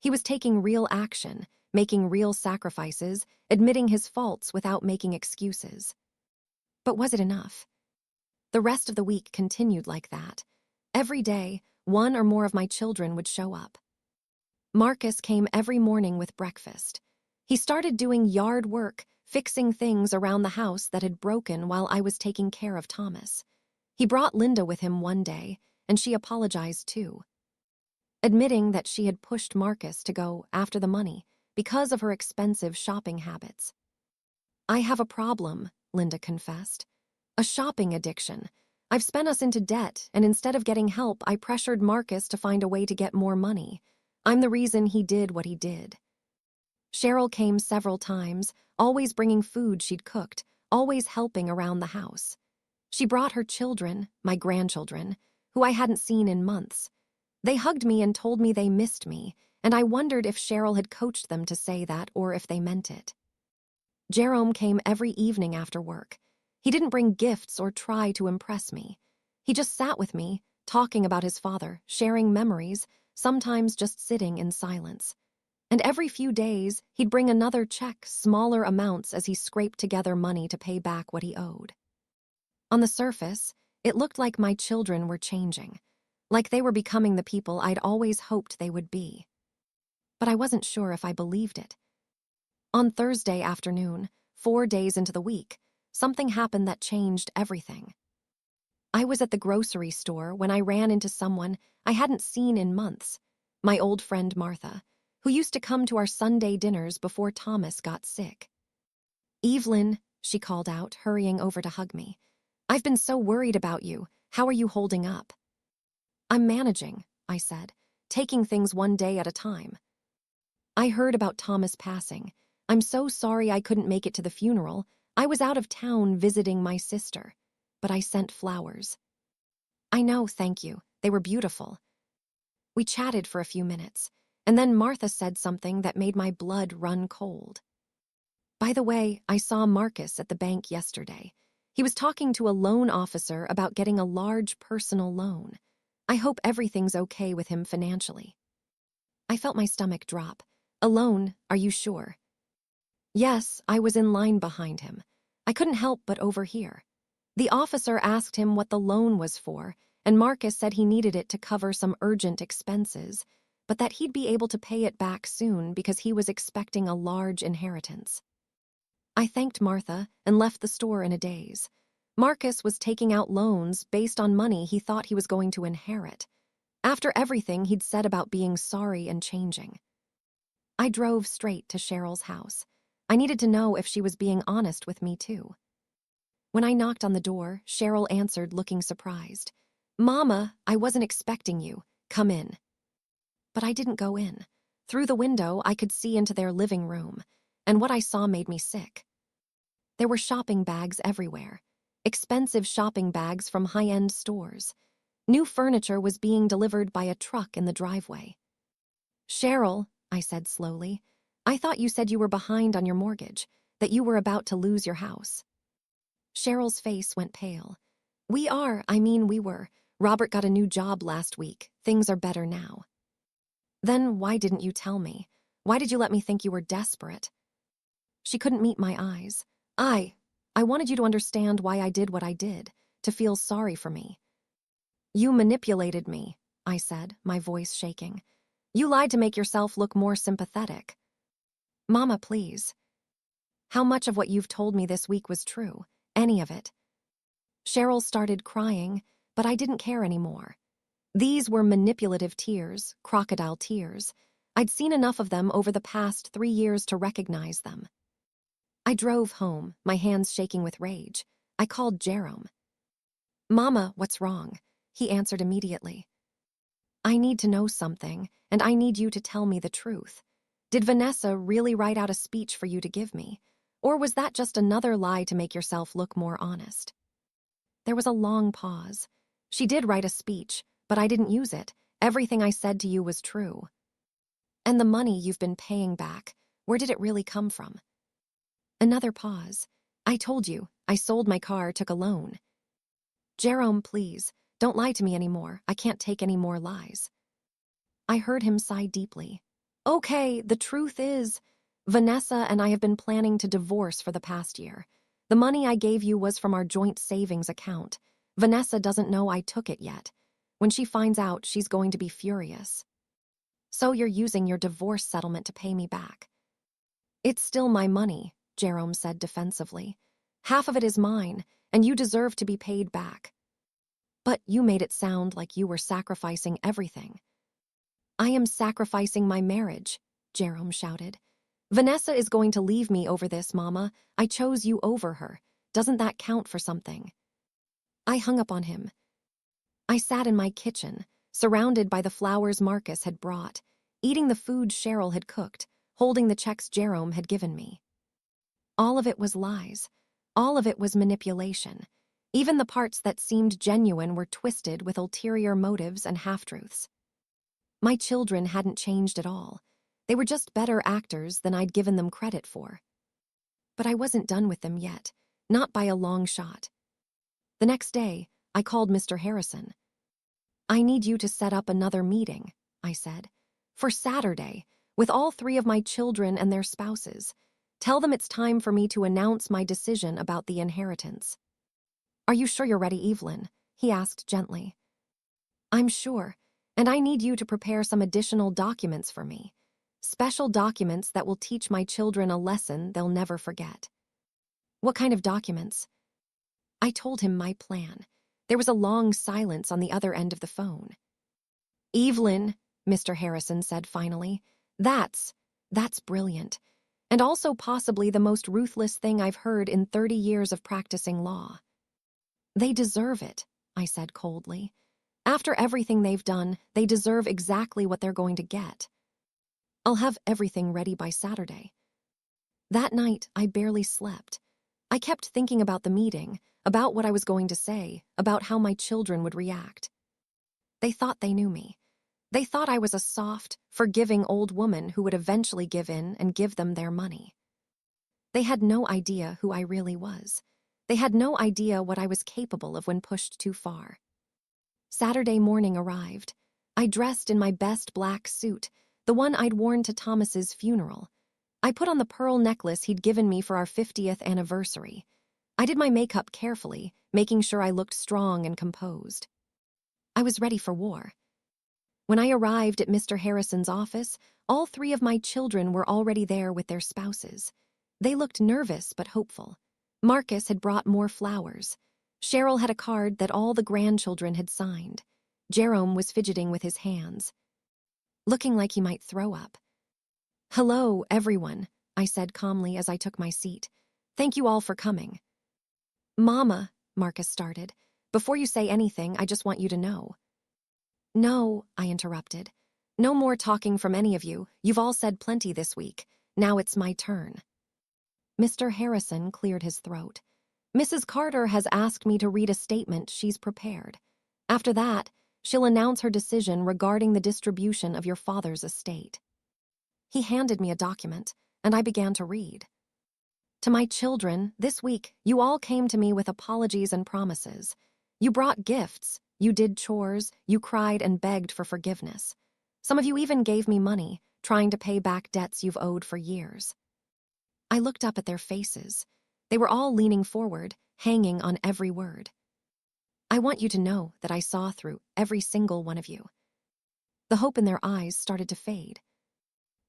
He was taking real action, making real sacrifices, admitting his faults without making excuses. But was it enough? The rest of the week continued like that. Every day, one or more of my children would show up. Marcus came every morning with breakfast. He started doing yard work, fixing things around the house that had broken while I was taking care of Thomas. He brought Linda with him one day, and she apologized too, admitting that she had pushed Marcus to go after the money because of her expensive shopping habits. "I have a problem," Linda confessed. "A shopping addiction. I've spent us into debt, and instead of getting help, I pressured Marcus to find a way to get more money. I'm the reason he did what he did." Cheryl came several times, always bringing food she'd cooked, always helping around the house. She brought her children, my grandchildren, who I hadn't seen in months. They hugged me and told me they missed me, and I wondered if Cheryl had coached them to say that or if they meant it. Jerome came every evening after work. He didn't bring gifts or try to impress me. He just sat with me, talking about his father, sharing memories, sometimes just sitting in silence. And every few days, he'd bring another check, smaller amounts as he scraped together money to pay back what he owed. On the surface, it looked like my children were changing, like they were becoming the people I'd always hoped they would be. But I wasn't sure if I believed it. On Thursday afternoon, 4 days into the week, something happened that changed everything. I was at the grocery store when I ran into someone I hadn't seen in months, my old friend Martha, who used to come to our Sunday dinners before Thomas got sick. "Evelyn," she called out, hurrying over to hug me. "I've been so worried about you. How are you holding up?" "I'm managing," I said, "taking things one day at a time." "I heard about Thomas passing. I'm so sorry I couldn't make it to the funeral. I was out of town visiting my sister, but I sent flowers." "I know, thank you. They were beautiful." We chatted for a few minutes, and then Martha said something that made my blood run cold. "By the way, I saw Marcus at the bank yesterday. He was talking to a loan officer about getting a large personal loan. I hope everything's okay with him financially." I felt my stomach drop. "A loan, are you sure?" Yes, I was in line behind him. I couldn't help but overhear. The officer asked him what the loan was for, and Marcus said he needed it to cover some urgent expenses, but that he'd be able to pay it back soon because he was expecting a large inheritance. I thanked Martha and left the store in a daze. Marcus was taking out loans based on money he thought he was going to inherit, after everything he'd said about being sorry and changing. I drove straight to Cheryl's house. I needed to know if she was being honest with me, too. When I knocked on the door, Cheryl answered, looking surprised. "Mama, I wasn't expecting you. Come in." But I didn't go in. Through the window, I could see into their living room, and what I saw made me sick. There were shopping bags everywhere. Expensive shopping bags from high-end stores. New furniture was being delivered by a truck in the driveway. "Cheryl," I said slowly, "I thought you said you were behind on your mortgage, that you were about to lose your house." Cheryl's face went pale. We were. Robert got a new job last week. Things are better now." "Then why didn't you tell me? Why did you let me think you were desperate?" She couldn't meet my eyes. I wanted you to understand why I did what I did, to feel sorry for me." "You manipulated me," I said, my voice shaking. "You lied to make yourself look more sympathetic." "Mama, please." How much of what you've told me this week was true? Any of it? Cheryl started crying, but I didn't care anymore. These were manipulative tears, crocodile tears. I'd seen enough of them over the past 3 years to recognize them. I drove home, my hands shaking with rage. I called Jerome. "Mama, what's wrong?" He answered immediately. "I need to know something, and I need you to tell me the truth. Did Vanessa really write out a speech for you to give me? Or was that just another lie to make yourself look more honest?" There was a long pause. "She did write a speech, but I didn't use it. Everything I said to you was true." "And the money you've been paying back, where did it really come from?" Another pause. "I told you, I sold my car, took a loan." "Jerome, please, don't lie to me anymore. I can't take any more lies." I heard him sigh deeply. "Okay, the truth is, Vanessa and I have been planning to divorce for the past year. The money I gave you was from our joint savings account. Vanessa doesn't know I took it yet. When she finds out, she's going to be furious." "So you're using your divorce settlement to pay me back?" "It's still my money," Jerome said defensively. "Half of it is mine, and you deserve to be paid back." "But you made it sound like you were sacrificing everything." "I am sacrificing my marriage," Jerome shouted. "Vanessa is going to leave me over this, Mama. I chose you over her. Doesn't that count for something?" I hung up on him. I sat in my kitchen, surrounded by the flowers Marcus had brought, eating the food Cheryl had cooked, holding the checks Jerome had given me. All of it was lies. All of it was manipulation. Even the parts that seemed genuine were twisted with ulterior motives and half-truths. My children hadn't changed at all. They were just better actors than I'd given them credit for. But I wasn't done with them yet, not by a long shot. The next day, I called Mr. Harrison. "I need you to set up another meeting," I said, "for Saturday, with all 3 of my children and their spouses. Tell them it's time for me to announce my decision about the inheritance." "Are you sure you're ready, Evelyn?" he asked gently. "I'm sure, and I need you to prepare some additional documents for me. Special documents that will teach my children a lesson they'll never forget." "What kind of documents?" I told him my plan. There was a long silence on the other end of the phone. "Evelyn," Mr. Harrison said finally, that's brilliant, and also possibly the most ruthless thing I've heard in 30 years of practicing law." "They deserve it," I said coldly. "After everything they've done, they deserve exactly what they're going to get. I'll have everything ready by Saturday." That night, I barely slept. I kept thinking about the meeting, about what I was going to say, about how my children would react. They thought they knew me. They thought I was a soft, forgiving old woman who would eventually give in and give them their money. They had no idea who I really was. They had no idea what I was capable of when pushed too far. Saturday morning arrived. I dressed in my best black suit, the one I'd worn to Thomas's funeral. I put on the pearl necklace he'd given me for our 50th anniversary. I did my makeup carefully, making sure I looked strong and composed. I was ready for war. When I arrived at Mr. Harrison's office, all 3 of my children were already there with their spouses. They looked nervous but hopeful. Marcus had brought more flowers. Cheryl had a card that all the grandchildren had signed. Jerome was fidgeting with his hands, looking like he might throw up. "Hello, everyone," I said calmly as I took my seat. "Thank you all for coming." "Mama," Marcus started, "before you say anything, I just want you to know." "No," I interrupted. "No more talking from any of you. You've all said plenty this week. Now it's my turn." Mr. Harrison cleared his throat. "Mrs. Carter has asked me to read a statement she's prepared. After that, she'll announce her decision regarding the distribution of your father's estate." He handed me a document, and I began to read. "To my children, this week, you all came to me with apologies and promises. You brought gifts, you did chores, you cried and begged for forgiveness. Some of you even gave me money, trying to pay back debts you've owed for years." I looked up at their faces. They were all leaning forward, hanging on every word. "I want you to know that I saw through every single one of you." The hope in their eyes started to fade.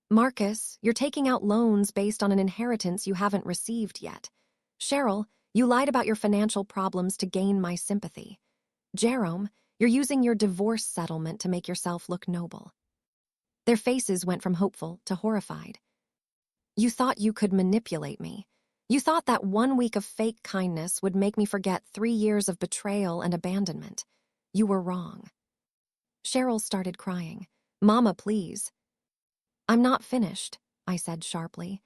Marcus, you're taking out loans based on an inheritance you haven't received yet. Cheryl, you lied about your financial problems to gain my sympathy. Jerome, you're using your divorce settlement to make yourself look noble. Their faces went from hopeful to horrified. You thought you could manipulate me. You thought that 1 week of fake kindness would make me forget 3 years of betrayal and abandonment. You were wrong. Cheryl started crying. Mama, please. I'm not finished, I said sharply.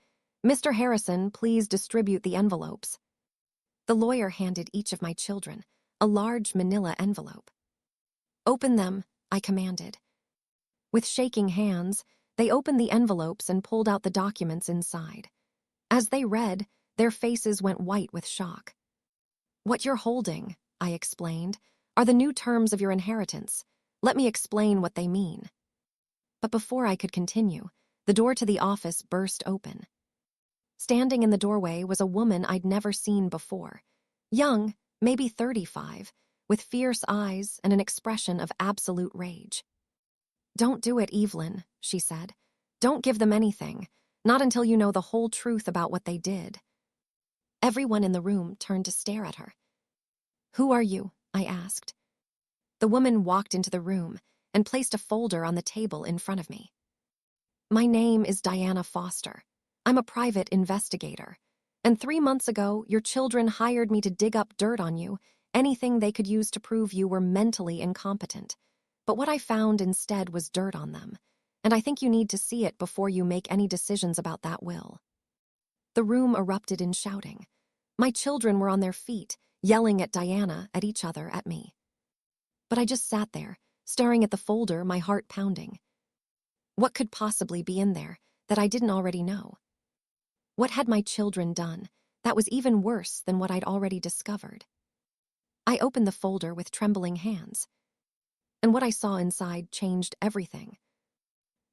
Mr. Harrison, please distribute the envelopes. The lawyer handed each of my children a large manila envelope. Open them, I commanded. With shaking hands, they opened the envelopes and pulled out the documents inside. As they read, their faces went white with shock. What you're holding, I explained, are the new terms of your inheritance. Let me explain what they mean. But before I could continue, the door to the office burst open. Standing in the doorway was a woman I'd never seen before. Young, maybe 35, with fierce eyes and an expression of absolute rage. Don't do it, Evelyn, she said. Don't give them anything, not until you know the whole truth about what they did. Everyone in the room turned to stare at her. Who are you? I asked. The woman walked into the room and placed a folder on the table in front of me. My name is Diana Foster. I'm a private investigator. And 3 months ago, your children hired me to dig up dirt on you, anything they could use to prove you were mentally incompetent. But what I found instead was dirt on them, and I think you need to see it before you make any decisions about that will. The room erupted in shouting. My children were on their feet, yelling at Diana, at each other, at me. But I just sat there, staring at the folder, my heart pounding. What could possibly be in there that I didn't already know? What had my children done that was even worse than what I'd already discovered? I opened the folder with trembling hands, and what I saw inside changed everything.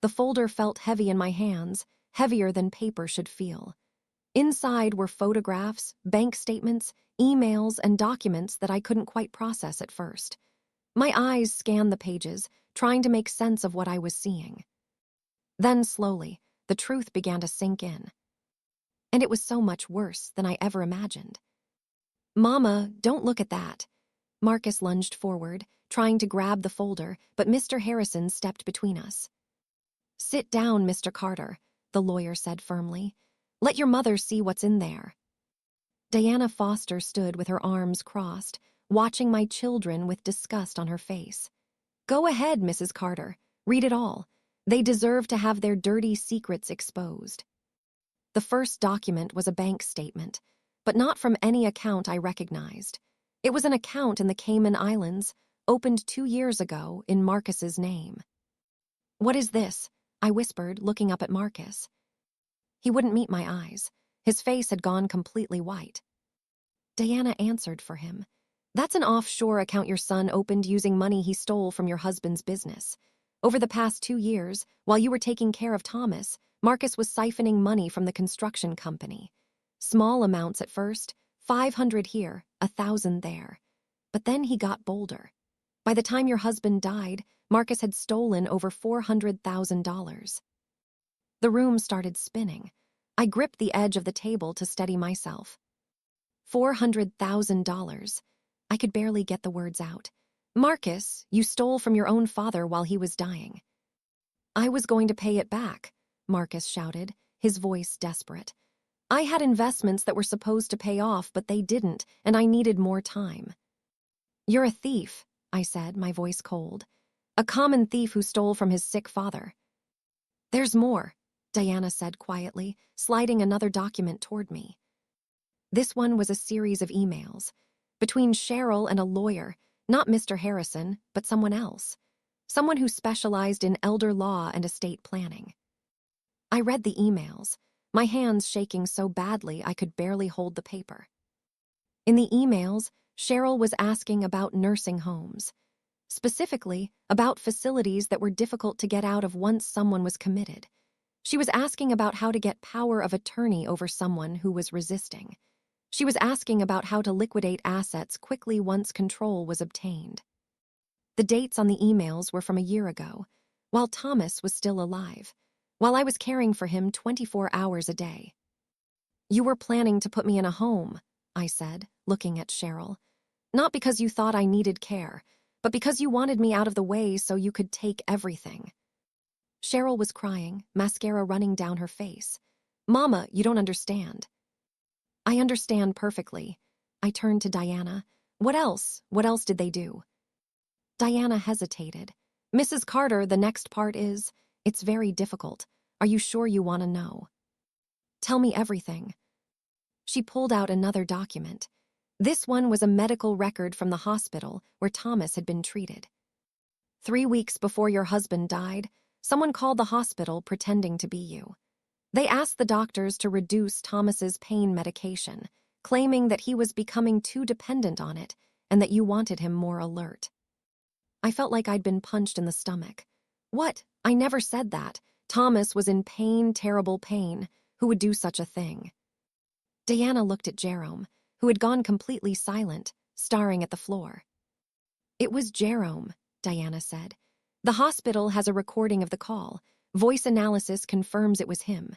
The folder felt heavy in my hands, heavier than paper should feel. Inside were photographs, bank statements, emails, and documents that I couldn't quite process at first. My eyes scanned the pages, trying to make sense of what I was seeing. Then, slowly, the truth began to sink in. And it was so much worse than I ever imagined. Mama, don't look at that. Marcus lunged forward, trying to grab the folder, but Mr. Harrison stepped between us. Sit down, Mr. Carter, the lawyer said firmly. Let your mother see what's in there. Diana Foster stood with her arms crossed, watching my children with disgust on her face. Go ahead, Mrs. Carter. Read it all. They deserve to have their dirty secrets exposed. The first document was a bank statement, but not from any account I recognized. It was an account in the Cayman Islands, opened 2 years ago in Marcus's name. What is this? I whispered, looking up at Marcus. He wouldn't meet my eyes. His face had gone completely white. Diana answered for him. That's an offshore account your son opened using money he stole from your husband's business. Over the past 2 years, while you were taking care of Thomas, Marcus was siphoning money from the construction company. Small amounts at first, 500 here, 1,000 there. But then he got bolder. By the time your husband died, Marcus had stolen over $400,000. The room started spinning. I gripped the edge of the table to steady myself. $400,000. I could barely get the words out. Marcus, you stole from your own father while he was dying. I was going to pay it back, Marcus shouted, his voice desperate. I had investments that were supposed to pay off, but they didn't, and I needed more time. You're a thief, I said, my voice cold. A common thief who stole from his sick father. There's more, Diana said quietly, sliding another document toward me. This one was a series of emails, between Cheryl and a lawyer, not Mr. Harrison, but someone else. Someone who specialized in elder law and estate planning. I read the emails, my hands shaking so badly I could barely hold the paper. In the emails, Cheryl was asking about nursing homes, specifically about facilities that were difficult to get out of once someone was committed. She was asking about how to get power of attorney over someone who was resisting. She was asking about how to liquidate assets quickly once control was obtained. The dates on the emails were from a year ago, while Thomas was still alive. while I was caring for him 24 hours a day. You were planning to put me in a home, I said, looking at Cheryl. Not because you thought I needed care, but because you wanted me out of the way so you could take everything. Cheryl was crying, mascara running down her face. Mama, you don't understand. I understand perfectly. I turned to Diana. What else? What else did they do? Diana hesitated. Mrs. Carter, the next part is, it's very difficult. Are you sure you want to know? Tell me everything. She pulled out another document. This one was a medical record from the hospital where Thomas had been treated. 3 weeks before your husband died, someone called the hospital pretending to be you. They asked the doctors to reduce Thomas's pain medication, claiming that he was becoming too dependent on it and that you wanted him more alert. I felt like I'd been punched in the stomach. What? I never said that. Thomas was in pain, terrible pain. Who would do such a thing? Diana looked at Jerome, who had gone completely silent, staring at the floor. It was Jerome, Diana said. The hospital has a recording of the call. Voice analysis confirms it was him.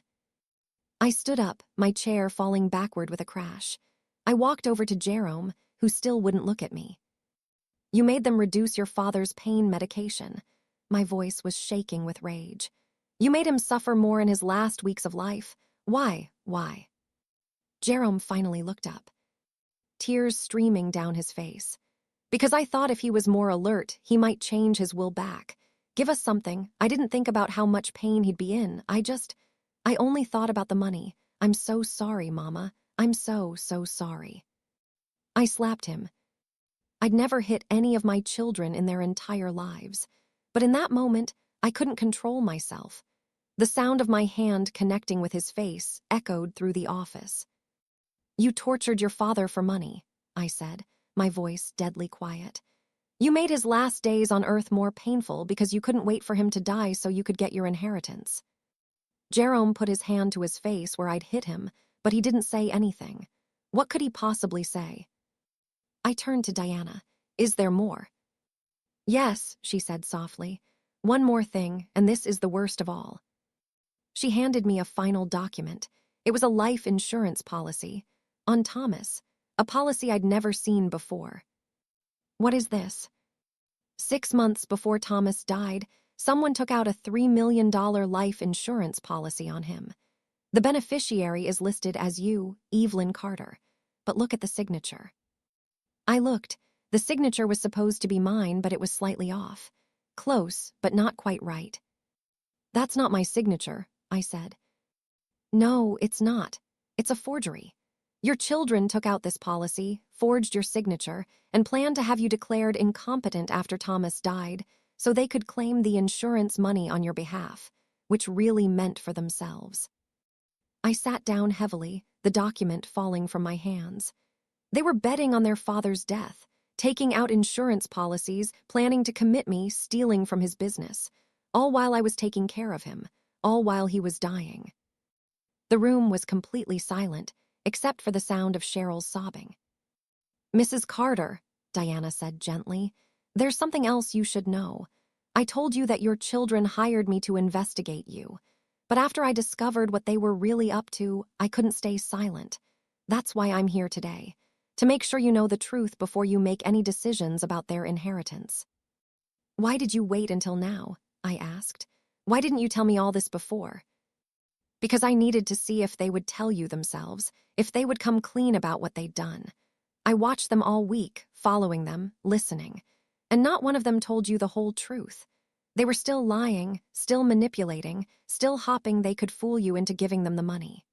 I stood up, my chair falling backward with a crash. I walked over to Jerome, who still wouldn't look at me. You made them reduce your father's pain medication. My voice was shaking with rage. You made him suffer more in his last weeks of life. Why? Why? Jerome finally looked up, tears streaming down his face. Because I thought if he was more alert, he might change his will back. Give us something. I didn't think about how much pain he'd be in. I only thought about the money. I'm so sorry, Mama. I'm so sorry. I slapped him. I'd never hit any of my children in their entire lives. But in that moment, I couldn't control myself. The sound of my hand connecting with his face echoed through the office. You tortured your father for money, I said, my voice deadly quiet. You made his last days on earth more painful because you couldn't wait for him to die so you could get your inheritance. Jerome put his hand to his face where I'd hit him, but he didn't say anything. What could he possibly say? I turned to Diana. Is there more? Yes, she said softly. One more thing, and this is the worst of all. She handed me a final document. It was a life insurance policy. On Thomas, a policy I'd never seen before. What is this? 6 months before Thomas died, someone took out a $3 million life insurance policy on him. The beneficiary is listed as you, Evelyn Carter. But look at the signature. I looked. The signature was supposed to be mine, but it was slightly off. Close, but not quite right. That's not my signature, I said. No, it's not. It's a forgery. Your children took out this policy, forged your signature, and planned to have you declared incompetent after Thomas died, so they could claim the insurance money on your behalf, which really meant for themselves. I sat down heavily, the document falling from my hands. They were betting on their father's death, taking out insurance policies, planning to commit me, stealing from his business, all while I was taking care of him, all while he was dying. The room was completely silent, except for the sound of Cheryl's sobbing. Mrs. Carter, Diana said gently, there's something else you should know. I told you that your children hired me to investigate you, but after I discovered what they were really up to, I couldn't stay silent. That's why I'm here today, to make sure you know the truth before you make any decisions about their inheritance. Why did you wait until now? I asked. Why didn't you tell me all this before? Because I needed to see if they would tell you themselves, if they would come clean about what they'd done. I watched them all week, following them, listening, and not one of them told you the whole truth. They were still lying, still manipulating, still hoping they could fool you into giving them the money.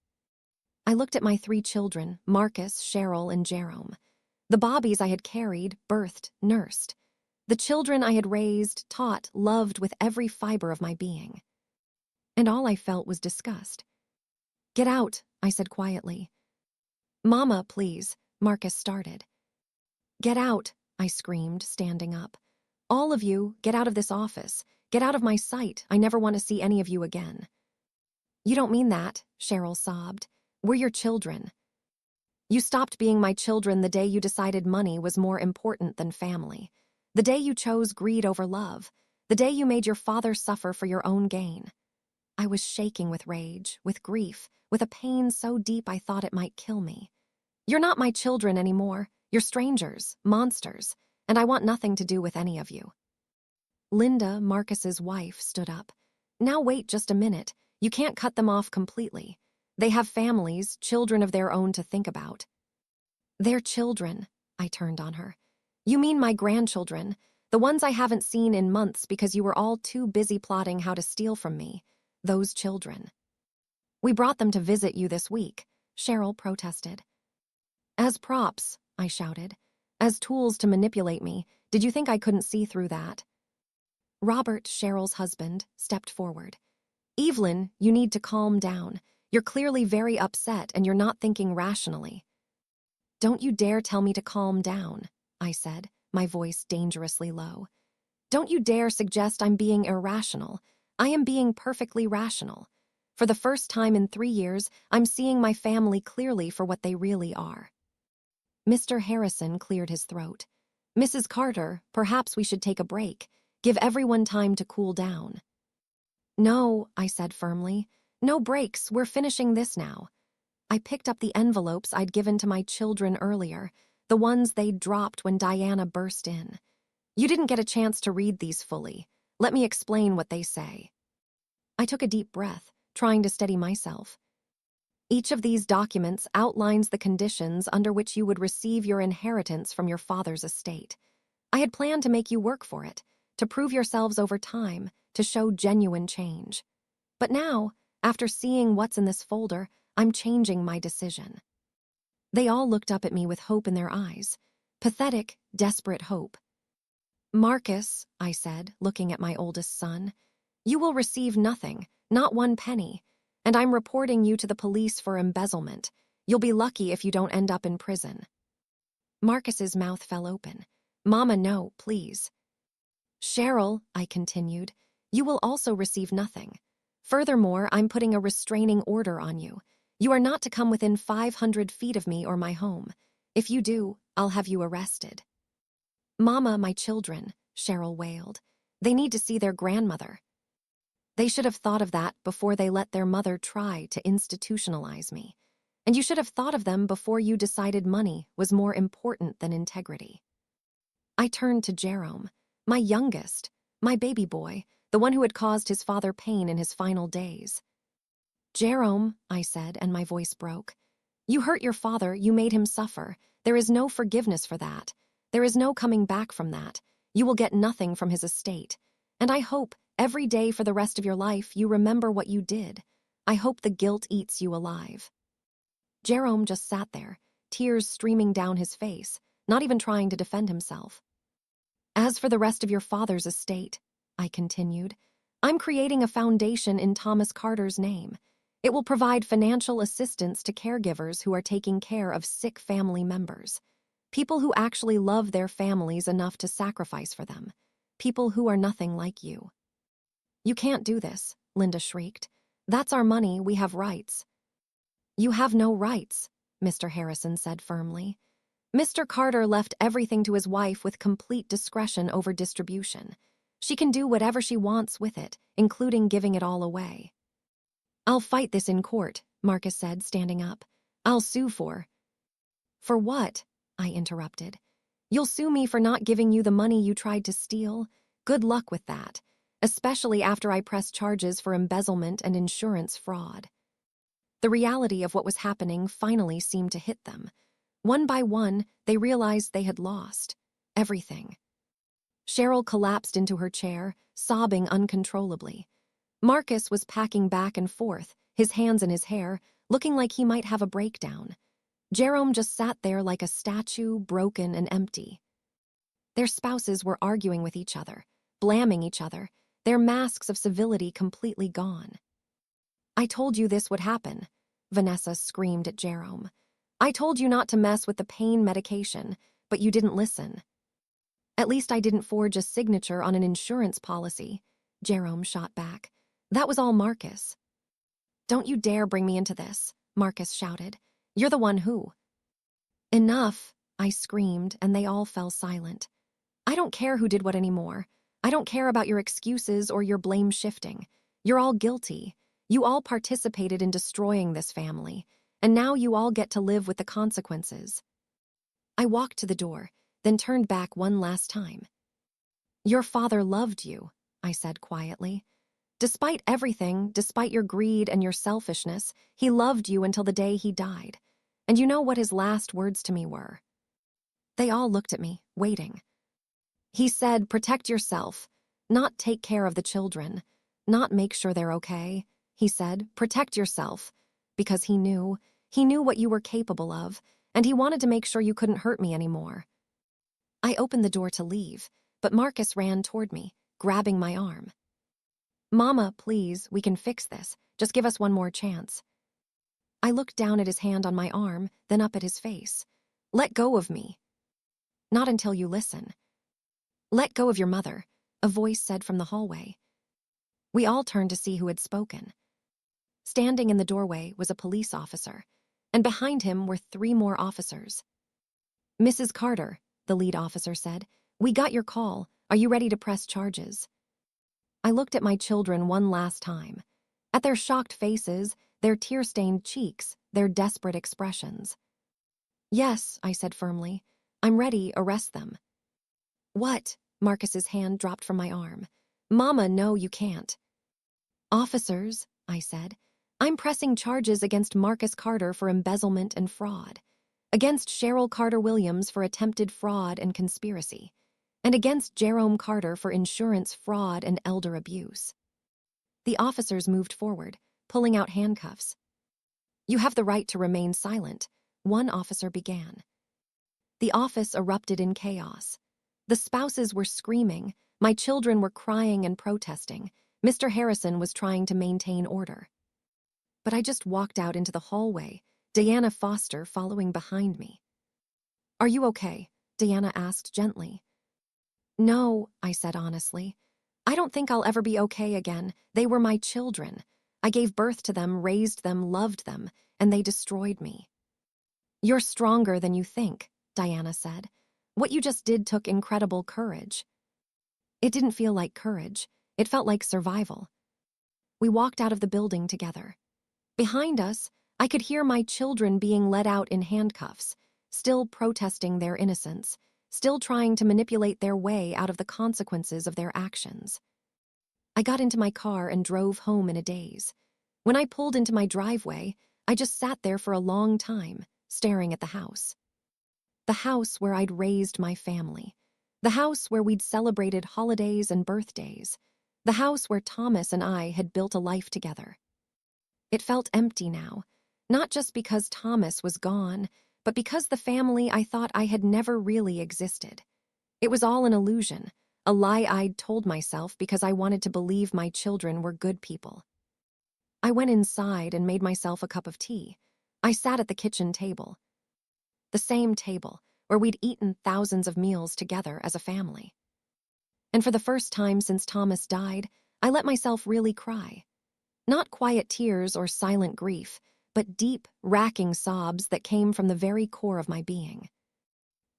I looked at my 3 children, Marcus, Cheryl, and Jerome. The Bobbies I had carried, birthed, nursed. The children I had raised, taught, loved with every fiber of my being. And all I felt was disgust. Get out, I said quietly. Mama, please, Marcus started. Get out, I screamed, standing up. All of you, get out of this office. Get out of my sight. I never want to see any of you again. You don't mean that, Cheryl sobbed. We're your children. You stopped being my children the day you decided money was more important than family. The day you chose greed over love. The day you made your father suffer for your own gain. I was shaking with rage, with grief, with a pain so deep I thought it might kill me. You're not my children anymore. You're strangers, monsters, and I want nothing to do with any of you. Linda, Marcus's wife, stood up. Now wait just a minute. You can't cut them off completely. They have families, children of their own to think about. They're children, I turned on her. You mean my grandchildren, the ones I haven't seen in months because you were all too busy plotting how to steal from me. Those children. We brought them to visit you this week, Cheryl protested. As props, I shouted. As tools to manipulate me. Did you think I couldn't see through that? Robert, Cheryl's husband, stepped forward. Evelyn, you need to calm down. You're clearly very upset and you're not thinking rationally. Don't you dare tell me to calm down, I said, my voice dangerously low. Don't you dare suggest I'm being irrational. I am being perfectly rational. For the first time in 3 years, I'm seeing my family clearly for what they really are. Mr. Harrison cleared his throat. Mrs. Carter, perhaps we should take a break. Give everyone time to cool down. No, I said firmly. No breaks, we're finishing this now. I picked up the envelopes I'd given to my children earlier, the ones they'd dropped when Diana burst in. You didn't get a chance to read these fully. Let me explain what they say. I took a deep breath, trying to steady myself. Each of these documents outlines the conditions under which you would receive your inheritance from your father's estate. I had planned to make you work for it, to prove yourselves over time, to show genuine change. But now, after seeing what's in this folder, I'm changing my decision. They all looked up at me with hope in their eyes. Pathetic, desperate hope. Marcus, I said, looking at my oldest son, you will receive nothing, not 1 penny, and I'm reporting you to the police for embezzlement. You'll be lucky if you don't end up in prison. Marcus's mouth fell open. Mama, no, please. Cheryl, I continued, you will also receive nothing. Furthermore, I'm putting a restraining order on you. You are not to come within 500 feet of me or my home. If you do, I'll have you arrested. Mama, my children, Cheryl wailed. They need to see their grandmother. They should have thought of that before they let their mother try to institutionalize me. And you should have thought of them before you decided money was more important than integrity. I turned to Jerome, my youngest, my baby boy, the one who had caused his father pain in his final days. Jerome, I said, and my voice broke. You hurt your father, you made him suffer. There is no forgiveness for that. There is no coming back from that. You will get nothing from his estate. And I hope, every day for the rest of your life, you remember what you did. I hope the guilt eats you alive. Jerome just sat there, tears streaming down his face, not even trying to defend himself. As for the rest of your father's estate, I continued, I'm creating a foundation in Thomas Carter's name. It will provide financial assistance to caregivers who are taking care of sick family members. People who actually love their families enough to sacrifice for them. People who are nothing like you. You can't do this, Linda shrieked. That's our money, we have rights. You have no rights, Mr. Harrison said firmly. Mr. Carter left everything to his wife with complete discretion over distribution. She can do whatever she wants with it, including giving it all away. I'll fight this in court, Marcus said, standing up. I'll sue for... For what? I interrupted. You'll sue me for not giving you the money you tried to steal? Good luck with that, especially after I press charges for embezzlement and insurance fraud. The reality of what was happening finally seemed to hit them. One by one, they realized they had lost everything. Cheryl collapsed into her chair, sobbing uncontrollably. Marcus was packing back and forth, his hands in his hair, looking like he might have a breakdown. Jerome just sat there like a statue, broken and empty. Their spouses were arguing with each other, blaming each other, their masks of civility completely gone. I told you this would happen, Vanessa screamed at Jerome. I told you not to mess with the pain medication, but you didn't listen. At least I didn't forge a signature on an insurance policy, Jerome shot back. That was all Marcus. Don't you dare bring me into this, Marcus shouted. You're the one who... Enough, I screamed, and they all fell silent. I don't care who did what anymore. I don't care about your excuses or your blame shifting. You're all guilty. You all participated in destroying this family, and now you all get to live with the consequences." I walked to the door, then turned back one last time. "Your father loved you," I said quietly. "Despite everything, despite your greed and your selfishness, he loved you until the day he died. And you know what his last words to me were?" They all looked at me, waiting. "He said, 'Protect yourself, not take care of the children, not make sure they're okay.' He said, 'Protect yourself,' because he knew what you were capable of, and he wanted to make sure you couldn't hurt me anymore." I opened the door to leave, but Marcus ran toward me, grabbing my arm. "Mama, please, we can fix this. Just give us one more chance." I looked down at his hand on my arm, then up at his face. "Let go of me." "Not until you listen." "Let go of your mother," a voice said from the hallway. We all turned to see who had spoken. Standing in the doorway was a police officer, and behind him were 3 more officers. "Mrs. Carter," the lead officer said, "we got your call. Are you ready to press charges?" I looked at my children one last time. At their shocked faces, their tear-stained cheeks, their desperate expressions. "Yes," I said firmly. "I'm ready, arrest them." "What?" Marcus's hand dropped from my arm. "Mama, no, you can't." "Officers," I said, "I'm pressing charges against Marcus Carter for embezzlement and fraud, against Cheryl Carter-Williams for attempted fraud and conspiracy, and against Jerome Carter for insurance fraud and elder abuse." The officers moved forward, pulling out handcuffs. "You have the right to remain silent," one officer began. The office erupted in chaos. The spouses were screaming, my children were crying and protesting. Mr. Harrison was trying to maintain order. But I just walked out into the hallway, Diana Foster following behind me. "Are you okay?" Diana asked gently. "No," I said honestly. "I don't think I'll ever be okay again. They were my children. I gave birth to them, raised them, loved them, and they destroyed me." "You're stronger than you think," Diana said. "What you just did took incredible courage." It didn't feel like courage. It felt like survival. We walked out of the building together. Behind us, I could hear my children being led out in handcuffs, still protesting their innocence, still trying to manipulate their way out of the consequences of their actions. I got into my car and drove home in a daze. When I pulled into my driveway, I just sat there for a long time, staring at the house. The house where I'd raised my family. The house where we'd celebrated holidays and birthdays. The house where Thomas and I had built a life together. It felt empty now, not just because Thomas was gone, but because the family I thought I had never really existed. It was all an illusion, a lie I'd told myself because I wanted to believe my children were good people. I went inside and made myself a cup of tea. I sat at the kitchen table. The same table where we'd eaten thousands of meals together as a family. And for the first time since Thomas died, I let myself really cry. Not quiet tears or silent grief, but deep, racking sobs that came from the very core of my being.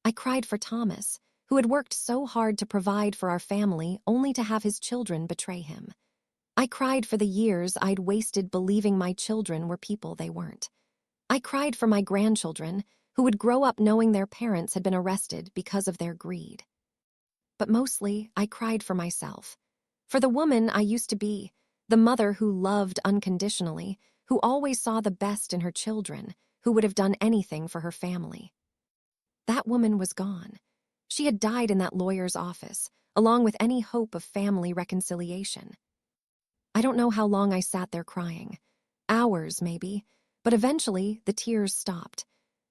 I cried for Thomas, who had worked so hard to provide for our family only to have his children betray him. I cried for the years I'd wasted believing my children were people they weren't. I cried for my grandchildren, who would grow up knowing their parents had been arrested because of their greed. But mostly, I cried for myself. For the woman I used to be, the mother who loved unconditionally, who always saw the best in her children, who would have done anything for her family. That woman was gone. She had died in that lawyer's office, along with any hope of family reconciliation. I don't know how long I sat there crying. Hours, maybe, but eventually the tears stopped,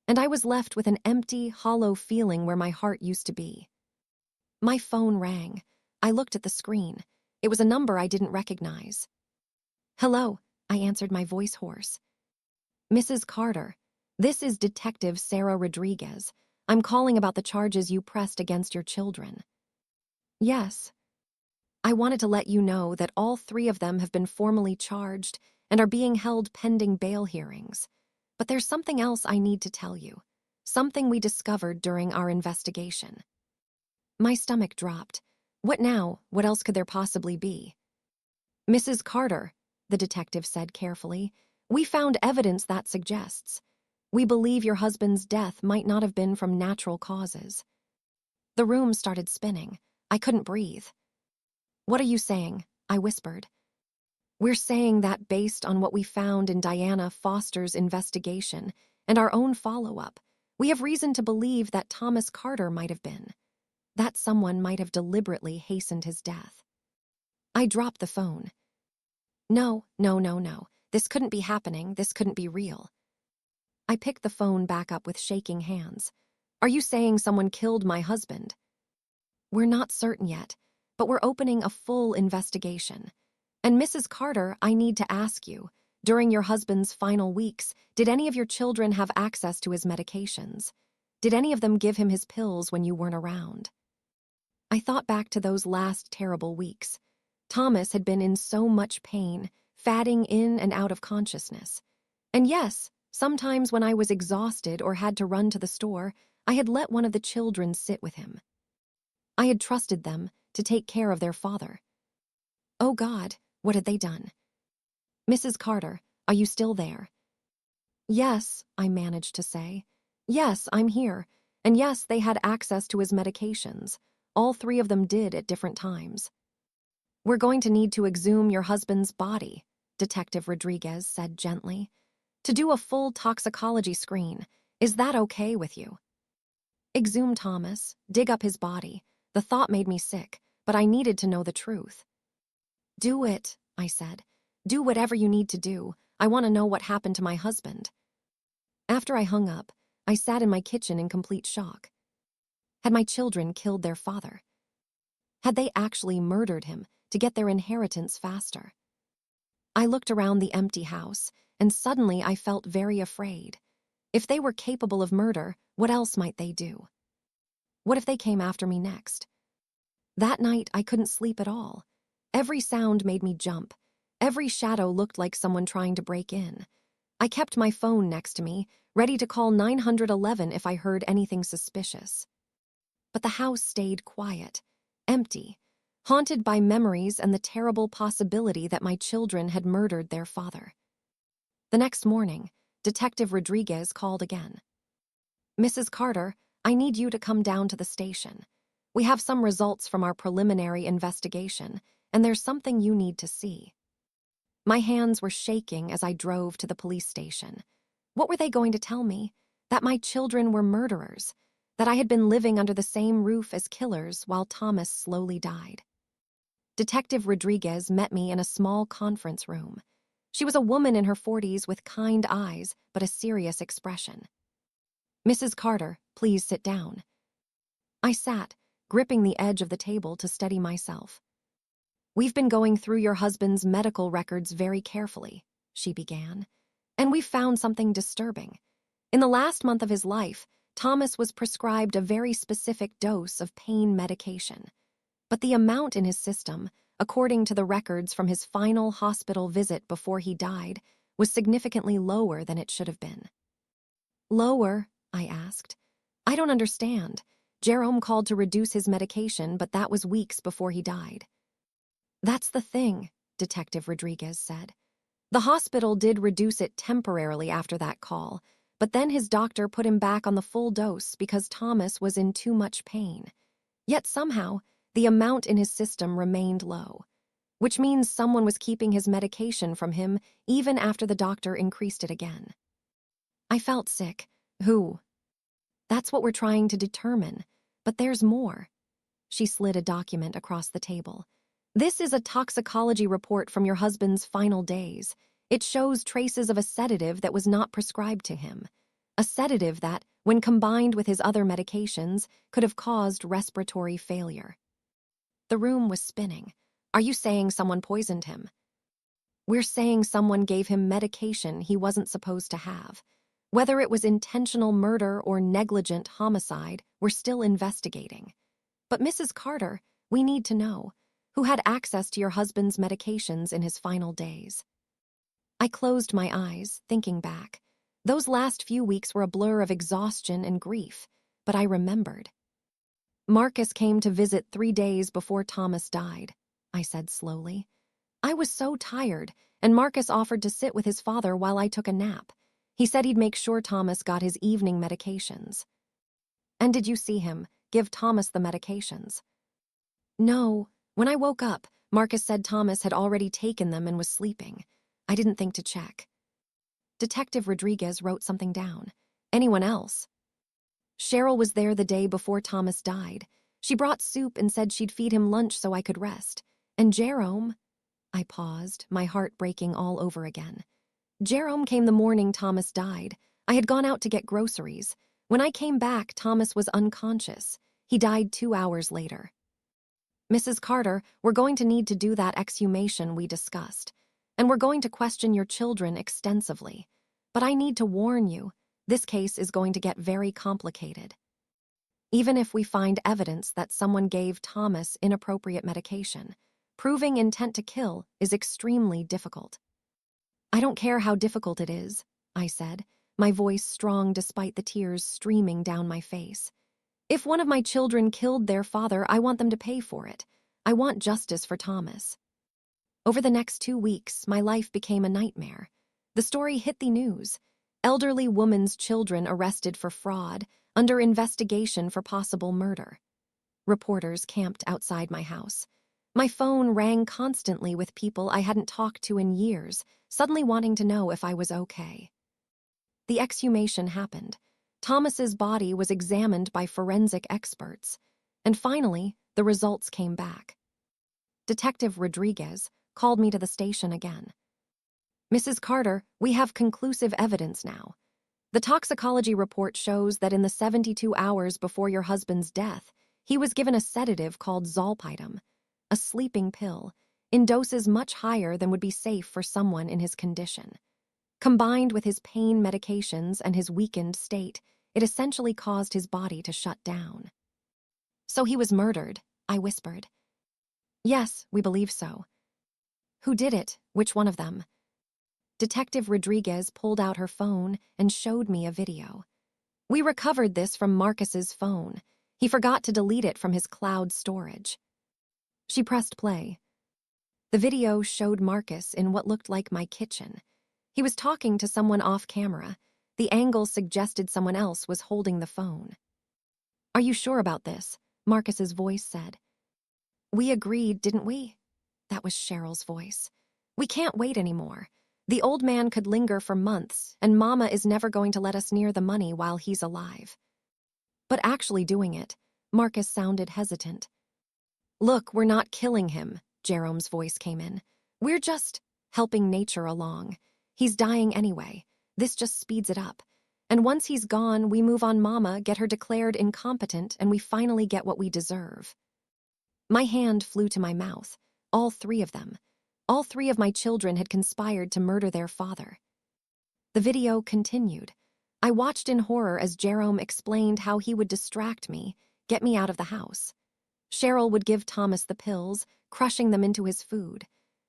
and I was left with an empty, hollow feeling where my heart used to be. My phone rang. I looked at the screen. It was a number I didn't recognize. "Hello," I answered, my voice hoarse. "Mrs. Carter, this is Detective Sarah Rodriguez. I'm calling about the charges you pressed against your children." "Yes." "I wanted to let you know that all 3 of them have been formally charged and are being held pending bail hearings. But there's something else I need to tell you. Something we discovered during our investigation." My stomach dropped. What now? What else could there possibly be? "Mrs. Carter," the detective said carefully. "We found evidence that suggests. We believe your husband's death might not have been from natural causes." The room started spinning. I couldn't breathe. "What are you saying?" I whispered. "We're saying that based on what we found in Diana Foster's investigation and our own follow-up, we have reason to believe that Thomas Carter might have been. That someone might have deliberately hastened his death." I dropped the phone. No. This couldn't be happening. This couldn't be real. I picked the phone back up with shaking hands. "Are you saying someone killed my husband?" "We're not certain yet, but we're opening a full investigation. And Mrs. Carter, I need to ask you, during your husband's final weeks, did any of your children have access to his medications? Did any of them give him his pills when you weren't around?" I thought back to those last terrible weeks. Thomas had been in so much pain, fatting in and out of consciousness. And yes, sometimes when I was exhausted or had to run to the store, I had let one of the children sit with him. I had trusted them to take care of their father. Oh God, what had they done? "Mrs. Carter, are you still there?" "Yes," I managed to say. "Yes, I'm here. And yes, they had access to his medications. All three of them did at different times." "We're going to need to exhume your husband's body," Detective Rodriguez said gently, "to do a full toxicology screen. Is that okay with you?" Exhume Thomas, dig up his body. The thought made me sick, but I needed to know the truth. "Do it," I said. "Do whatever you need to do. I want to know what happened to my husband." After I hung up, I sat in my kitchen in complete shock. Had my children killed their father? Had they actually murdered him to get their inheritance faster? I looked around the empty house, and suddenly I felt very afraid. If they were capable of murder, what else might they do? What if they came after me next? That night, I couldn't sleep at all. Every sound made me jump. Every shadow looked like someone trying to break in. I kept my phone next to me, ready to call 911 if I heard anything suspicious. But the house stayed quiet, empty, haunted by memories and the terrible possibility that my children had murdered their father. The next morning, Detective Rodriguez called again. "Mrs. Carter, I need you to come down to the station. We have some results from our preliminary investigation, and there's something you need to see." My hands were shaking as I drove to the police station. What were they going to tell me? That my children were murderers? That I had been living under the same roof as killers while Thomas slowly died? Detective Rodriguez met me in a small conference room. She was a woman in her 40s with kind eyes but a serious expression. "Mrs. Carter, please sit down." I sat, gripping the edge of the table to steady myself. "We've been going through your husband's medical records very carefully," she began, "and we've found something disturbing. In the last month of his life, Thomas was prescribed a very specific dose of pain medication. But the amount in his system, according to the records from his final hospital visit before he died, was significantly lower than it should have been." "Lower?" I asked. "I don't understand. Jerome called to reduce his medication, but that was weeks before he died." "That's the thing," Detective Rodriguez said. "The hospital did reduce it temporarily after that call, but then his doctor put him back on the full dose because Thomas was in too much pain. Yet somehow, the amount in his system remained low, which means someone was keeping his medication from him even after the doctor increased it again." I felt sick. "Who?" "That's what we're trying to determine, but there's more." She slid a document across the table. "This is a toxicology report from your husband's final days. It shows traces of a sedative that was not prescribed to him. A sedative that, when combined with his other medications, could have caused respiratory failure." The room was spinning. "Are you saying someone poisoned him?" "We're saying someone gave him medication he wasn't supposed to have. Whether it was intentional murder or negligent homicide, we're still investigating. But Mrs. Carter, we need to know. Who had access to your husband's medications in his final days?" I closed my eyes, thinking back. Those last few weeks were a blur of exhaustion and grief, but I remembered. "Marcus came to visit 3 days before Thomas died," I said slowly. "I was so tired, and Marcus offered to sit with his father while I took a nap. He said he'd make sure Thomas got his evening medications. And did you see him give Thomas the medications? No. When I woke up, Marcus said Thomas had already taken them and was sleeping. I didn't think to check. Detective Rodriguez wrote something down. Anyone else? Cheryl was there the day before Thomas died. She brought soup and said she'd feed him lunch so I could rest. And Jerome? I paused, my heart breaking all over again. Jerome came the morning Thomas died. I had gone out to get groceries. When I came back, Thomas was unconscious. He died 2 hours later. Mrs. Carter, we're going to need to do that exhumation we discussed. And we're going to question your children extensively. But I need to warn you, this case is going to get very complicated. Even if we find evidence that someone gave Thomas inappropriate medication, proving intent to kill is extremely difficult. I don't care how difficult it is, I said, my voice strong despite the tears streaming down my face. If one of my children killed their father, I want them to pay for it. I want justice for Thomas. Over the next 2 weeks, my life became a nightmare. The story hit the news. Elderly woman's children arrested for fraud, under investigation for possible murder. Reporters camped outside my house. My phone rang constantly with people I hadn't talked to in years, suddenly wanting to know if I was okay. The exhumation happened. Thomas's body was examined by forensic experts, and finally, the results came back. Detective Rodriguez called me to the station again. Mrs. Carter, we have conclusive evidence now. The toxicology report shows that in the 72 hours before your husband's death, he was given a sedative called zolpidem, a sleeping pill, in doses much higher than would be safe for someone in his condition. Combined with his pain medications and his weakened state, it essentially caused his body to shut down. So he was murdered, I whispered. Yes, we believe so. Who did it? Which one of them? Detective Rodriguez pulled out her phone and showed me a video. We recovered this from Marcus's phone. He forgot to delete it from his cloud storage. She pressed play. The video showed Marcus in what looked like my kitchen. He was talking to someone off camera. The angle suggested someone else was holding the phone. Are you sure about this? Marcus's voice said. We agreed, didn't we? That was Cheryl's voice. We can't wait anymore. The old man could linger for months, and Mama is never going to let us near the money while he's alive. But actually doing it, Marcus sounded hesitant. Look, we're not killing him, Jerome's voice came in. We're just helping nature along. He's dying anyway. This just speeds it up. And once he's gone, we move on Mama, get her declared incompetent, and we finally get what we deserve. My hand flew to my mouth. All 3 of them. All 3 of my children had conspired to murder their father. The video continued. I watched in horror as Jerome explained how he would distract me, get me out of the house. Cheryl would give Thomas the pills, crushing them into his food.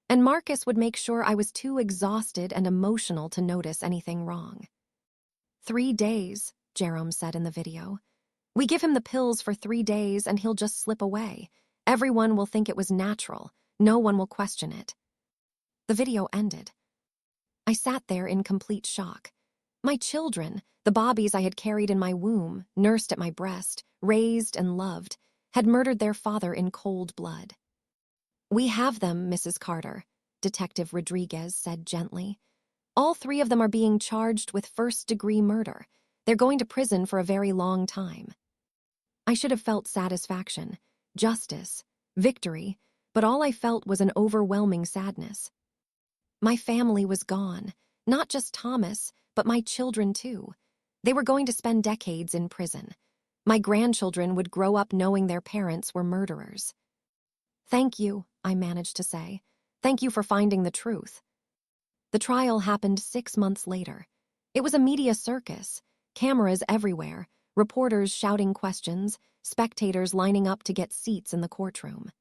And Marcus would make sure I was too exhausted and emotional to notice anything wrong. 3 days, Jerome said in the video. We give him the pills for 3 days and he'll just slip away. Everyone will think it was natural. No one will question it. The video ended. I sat there in complete shock. My children, the Bobbies I had carried in my womb, nursed at my breast, raised and loved, had murdered their father in cold blood. We have them, Mrs. Carter, Detective Rodriguez said gently. All 3 of them are being charged with first-degree murder. They're going to prison for a very long time. I should have felt satisfaction, justice, victory, but all I felt was an overwhelming sadness. My family was gone, not just Thomas, but my children too. They were going to spend decades in prison. My grandchildren would grow up knowing their parents were murderers. Thank you, I managed to say. Thank you for finding the truth. The trial happened 6 months later. It was a media circus, cameras everywhere, reporters shouting questions, spectators lining up to get seats in the courtroom.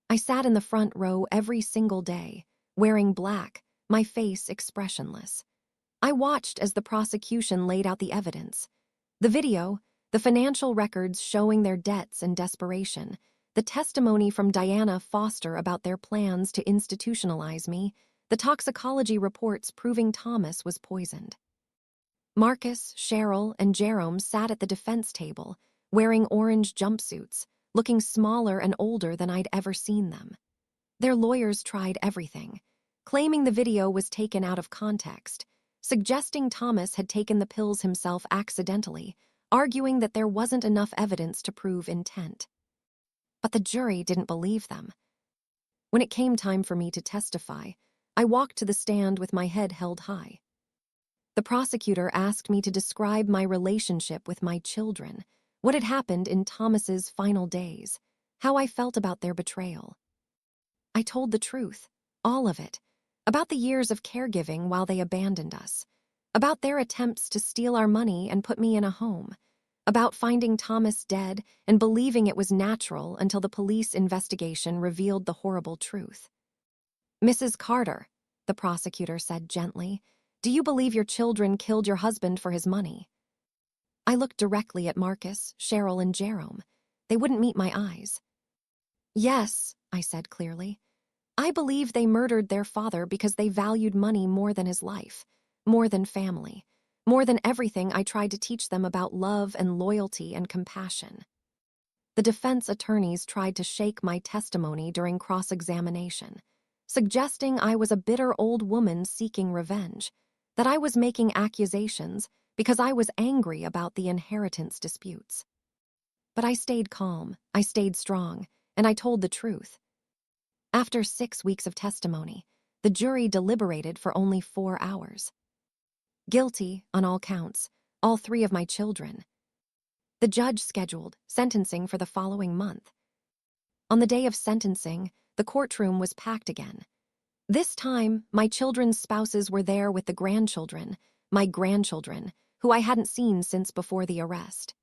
I sat in the front row every single day, wearing black, my face expressionless. I watched as the prosecution laid out the evidence. The video, the financial records showing their debts and desperation, the testimony from Diana Foster about their plans to institutionalize me, the toxicology reports proving Thomas was poisoned. Marcus, Cheryl, and Jerome sat at the defense table, wearing orange jumpsuits, looking smaller and older than I'd ever seen them. Their lawyers tried everything, claiming the video was taken out of context, suggesting Thomas had taken the pills himself accidentally, arguing that there wasn't enough evidence to prove intent. But the jury didn't believe them. When it came time for me to testify, I walked to the stand with my head held high. The prosecutor asked me to describe my relationship with my children, what had happened in Thomas's final days, how I felt about their betrayal. I told the truth, all of it, about the years of caregiving while they abandoned us, about their attempts to steal our money and put me in a home, about finding Thomas dead and believing it was natural until the police investigation revealed the horrible truth. "Mrs. Carter," the prosecutor said gently, "do you believe your children killed your husband for his money?" I looked directly at Marcus, Cheryl, and Jerome. They wouldn't meet my eyes. "Yes," I said clearly. "I believe they murdered their father because they valued money more than his life, more than family, more than everything I tried to teach them about love and loyalty and compassion." The defense attorneys tried to shake my testimony during cross-examination, suggesting I was a bitter old woman seeking revenge, that I was making accusations because I was angry about the inheritance disputes. But I stayed calm, I stayed strong, and I told the truth. After 6 weeks of testimony, the jury deliberated for only 4 hours. Guilty on all counts, all 3 of my children. The judge scheduled sentencing for the following month. On the day of sentencing, the courtroom was packed again. This time, my children's spouses were there with the grandchildren, my grandchildren, who I hadn't seen since before the arrest.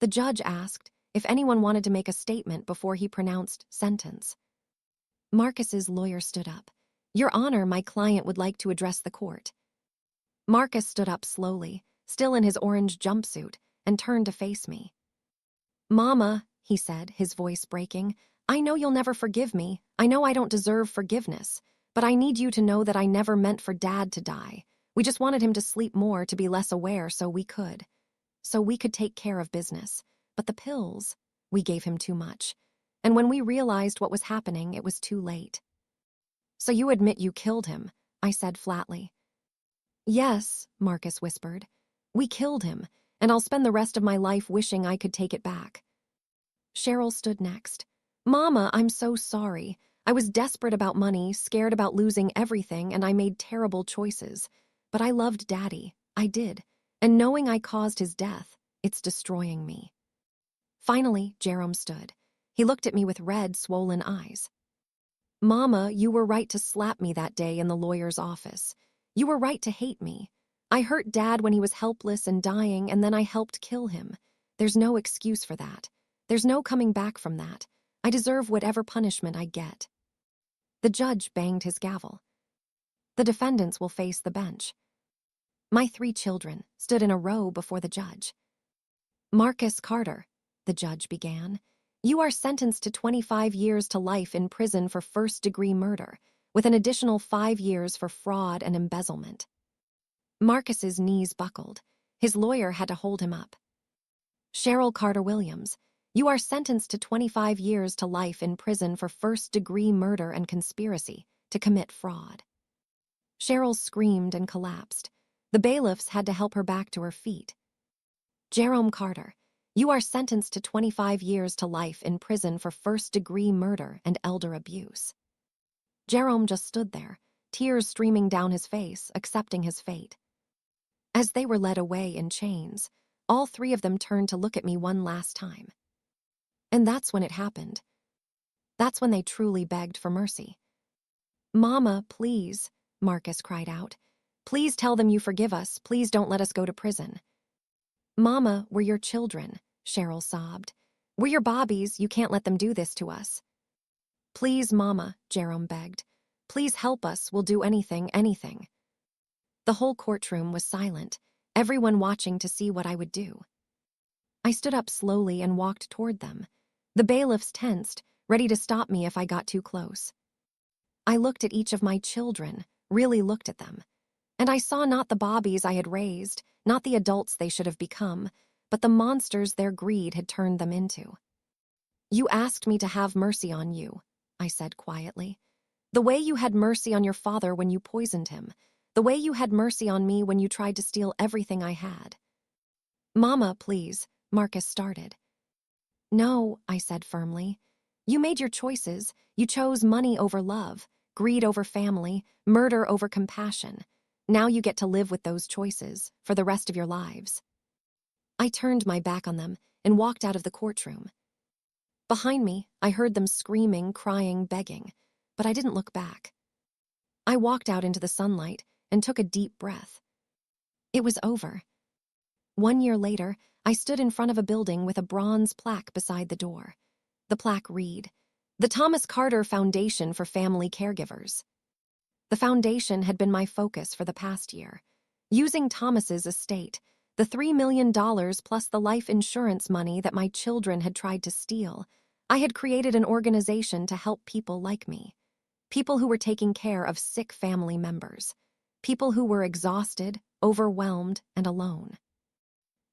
The judge asked if anyone wanted to make a statement before he pronounced sentence. Marcus's lawyer stood up. "Your Honor, my client would like to address the court." Marcus stood up slowly, still in his orange jumpsuit, and turned to face me. "Mama," he said, his voice breaking, "I know you'll never forgive me. I know I don't deserve forgiveness, but I need you to know that I never meant for Dad to die. We just wanted him to sleep more, to be less aware, so we could take care of business. But the pills, we gave him too much. And when we realized what was happening, it was too late." "So you admit you killed him," I said flatly. "Yes," Marcus whispered. "We killed him, and I'll spend the rest of my life wishing I could take it back." Cheryl stood next. "Mama, I'm so sorry. I was desperate about money, scared about losing everything, and I made terrible choices. But I loved Daddy. I did. And knowing I caused his death, it's destroying me." Finally, Jerome stood. He looked at me with red, swollen eyes. "Mama, you were right to slap me that day in the lawyer's office. You were right to hate me. I hurt Dad when he was helpless and dying, and then I helped kill him. There's no excuse for that. There's no coming back from that. I deserve whatever punishment I get." The judge banged his gavel. "The defendants will face the bench." My 3 children stood in a row before the judge. "Marcus Carter," the judge began, "you are sentenced to 25 years to life in prison for first-degree murder, with an additional 5 years for fraud and embezzlement." Marcus's knees buckled. His lawyer had to hold him up. "Cheryl Carter Williams, you are sentenced to 25 years to life in prison for first-degree murder and conspiracy to commit fraud." Cheryl screamed and collapsed. The bailiffs had to help her back to her feet. "Jerome Carter, you are sentenced to 25 years to life in prison for first-degree murder and elder abuse." Jerome just stood there, tears streaming down his face, accepting his fate. As they were led away in chains, all 3 of them turned to look at me one last time. And that's when it happened. That's when they truly begged for mercy. "Mama, please," Marcus cried out. "Please tell them you forgive us. Please don't let us go to prison." "Mama, we're your children," Cheryl sobbed. "We're your bobbies. You can't let them do this to us." "Please, Mama," Jerome begged. "Please help us. We'll do anything, anything." The whole courtroom was silent, everyone watching to see what I would do. I stood up slowly and walked toward them. The bailiffs tensed, ready to stop me if I got too close. I looked at each of my children, really looked at them. And I saw not the Bobbies I had raised, not the adults they should have become, but the monsters their greed had turned them into. "You asked me to have mercy on you," I said quietly. "The way you had mercy on your father when you poisoned him. The way you had mercy on me when you tried to steal everything I had." "Mama, please," Marcus started. "No," I said firmly. "You made your choices. You chose money over love, greed over family, murder over compassion. Now you get to live with those choices for the rest of your lives." I turned my back on them and walked out of the courtroom. Behind me, I heard them screaming, crying, begging, but I didn't look back. I walked out into the sunlight and took a deep breath. It was over. 1 year later, I stood in front of a building with a bronze plaque beside the door. The plaque read, "The Thomas Carter Foundation for Family Caregivers." The foundation had been my focus for the past year. Using Thomas's estate, the $3 million plus the life insurance money that my children had tried to steal, I had created an organization to help people like me. People who were taking care of sick family members. People who were exhausted, overwhelmed, and alone.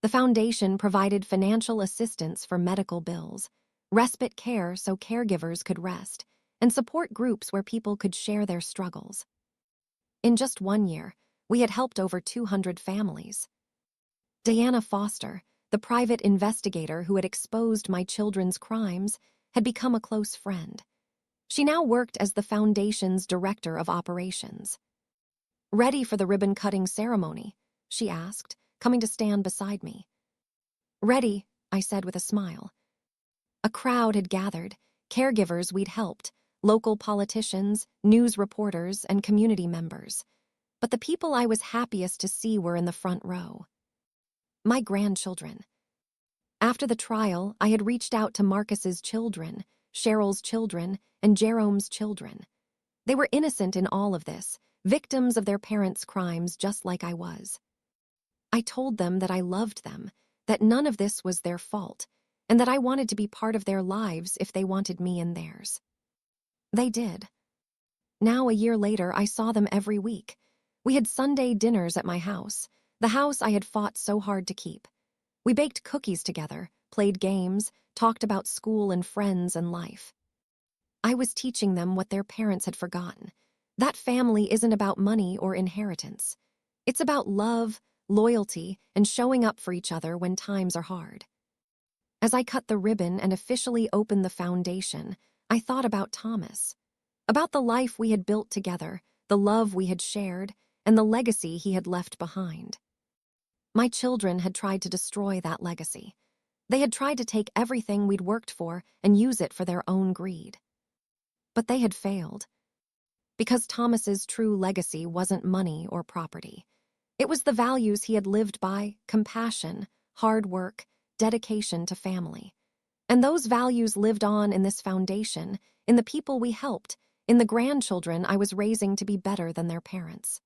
The foundation provided financial assistance for medical bills, respite care so caregivers could rest, and support groups where people could share their struggles. In just 1 year, we had helped over 200 families. Diana Foster, the private investigator who had exposed my children's crimes, had become a close friend. She now worked as the foundation's director of operations. "Ready for the ribbon-cutting ceremony?" she asked, coming to stand beside me. "Ready," I said with a smile. A crowd had gathered, caregivers we'd helped, local politicians, news reporters, and community members. But the people I was happiest to see were in the front row. My grandchildren. After the trial, I had reached out to Marcus's children, Cheryl's children, and Jerome's children. They were innocent in all of this, victims of their parents' crimes just like I was. I told them that I loved them, that none of this was their fault, and that I wanted to be part of their lives if they wanted me in theirs. They did. Now, a year later, I saw them every week. We had Sunday dinners at my house, the house I had fought so hard to keep. We baked cookies together, played games, talked about school and friends and life. I was teaching them what their parents had forgotten. That family isn't about money or inheritance. It's about love, loyalty, and showing up for each other when times are hard. As I cut the ribbon and officially opened the foundation, I thought about Thomas, about the life we had built together, the love we had shared, and the legacy he had left behind. My children had tried to destroy that legacy. They had tried to take everything we'd worked for and use it for their own greed. But they had failed. Because Thomas's true legacy wasn't money or property. It was the values he had lived by: compassion, hard work, dedication to family. And those values lived on in this foundation, in the people we helped, in the grandchildren I was raising to be better than their parents.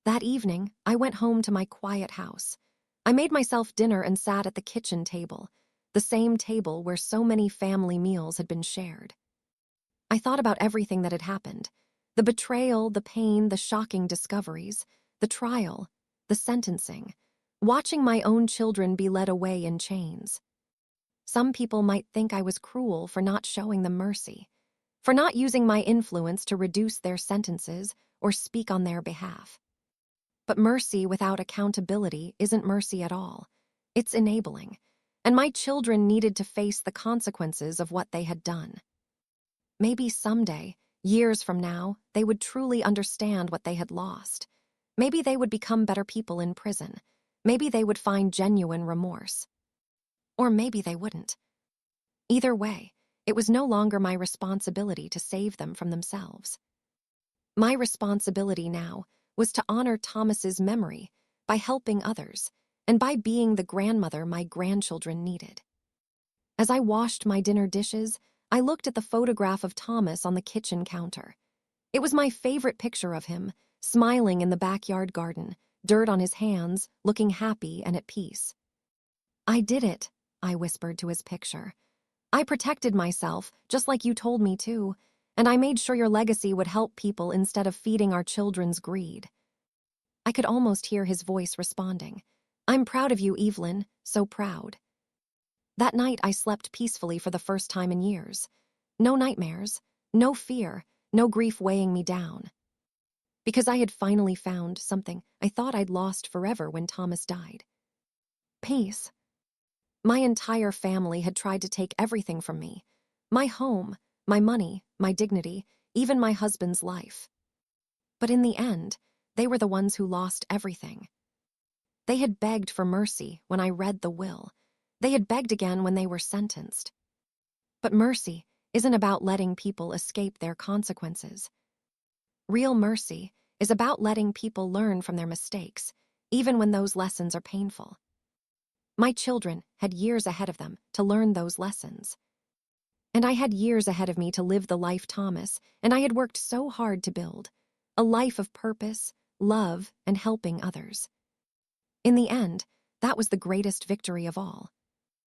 That evening, I went home to my quiet house. I made myself dinner and sat at the kitchen table, the same table where so many family meals had been shared. I thought about everything that had happened: the betrayal, the pain, the shocking discoveries, the trial, the sentencing, watching my own children be led away in chains. Some people might think I was cruel for not showing them mercy, for not using my influence to reduce their sentences or speak on their behalf. But mercy without accountability isn't mercy at all. It's enabling, and my children needed to face the consequences of what they had done. Maybe someday, years from now, they would truly understand what they had lost. Maybe they would become better people in prison. Maybe they would find genuine remorse. Or maybe they wouldn't. Either way, it was no longer my responsibility to save them from themselves. My responsibility now was to honor Thomas's memory by helping others and by being the grandmother my grandchildren needed. As I washed my dinner dishes, I looked at the photograph of Thomas on the kitchen counter. It was my favorite picture of him, smiling in the backyard garden, dirt on his hands, looking happy and at peace. "I did it," I whispered to his picture. "I protected myself, just like you told me to, And I made sure your legacy would help people instead of feeding our children's greed. I could almost hear his voice responding. I'm proud of you, Evelyn, so proud. That night I slept peacefully for the first time in years. No nightmares, no fear, no grief weighing me down. Because I had finally found something I thought I'd lost forever when Thomas died. Peace. My entire family had tried to take everything from me. My home, my money, my dignity, even my husband's life. But in the end, they were the ones who lost everything. They had begged for mercy when I read the will. They had begged again when they were sentenced. But mercy isn't about letting people escape their consequences. Real mercy is about letting people learn from their mistakes, even when those lessons are painful. My children had years ahead of them to learn those lessons. And I had years ahead of me to live the life Thomas and I had worked so hard to build. A life of purpose, love, and helping others. In the end, that was the greatest victory of all.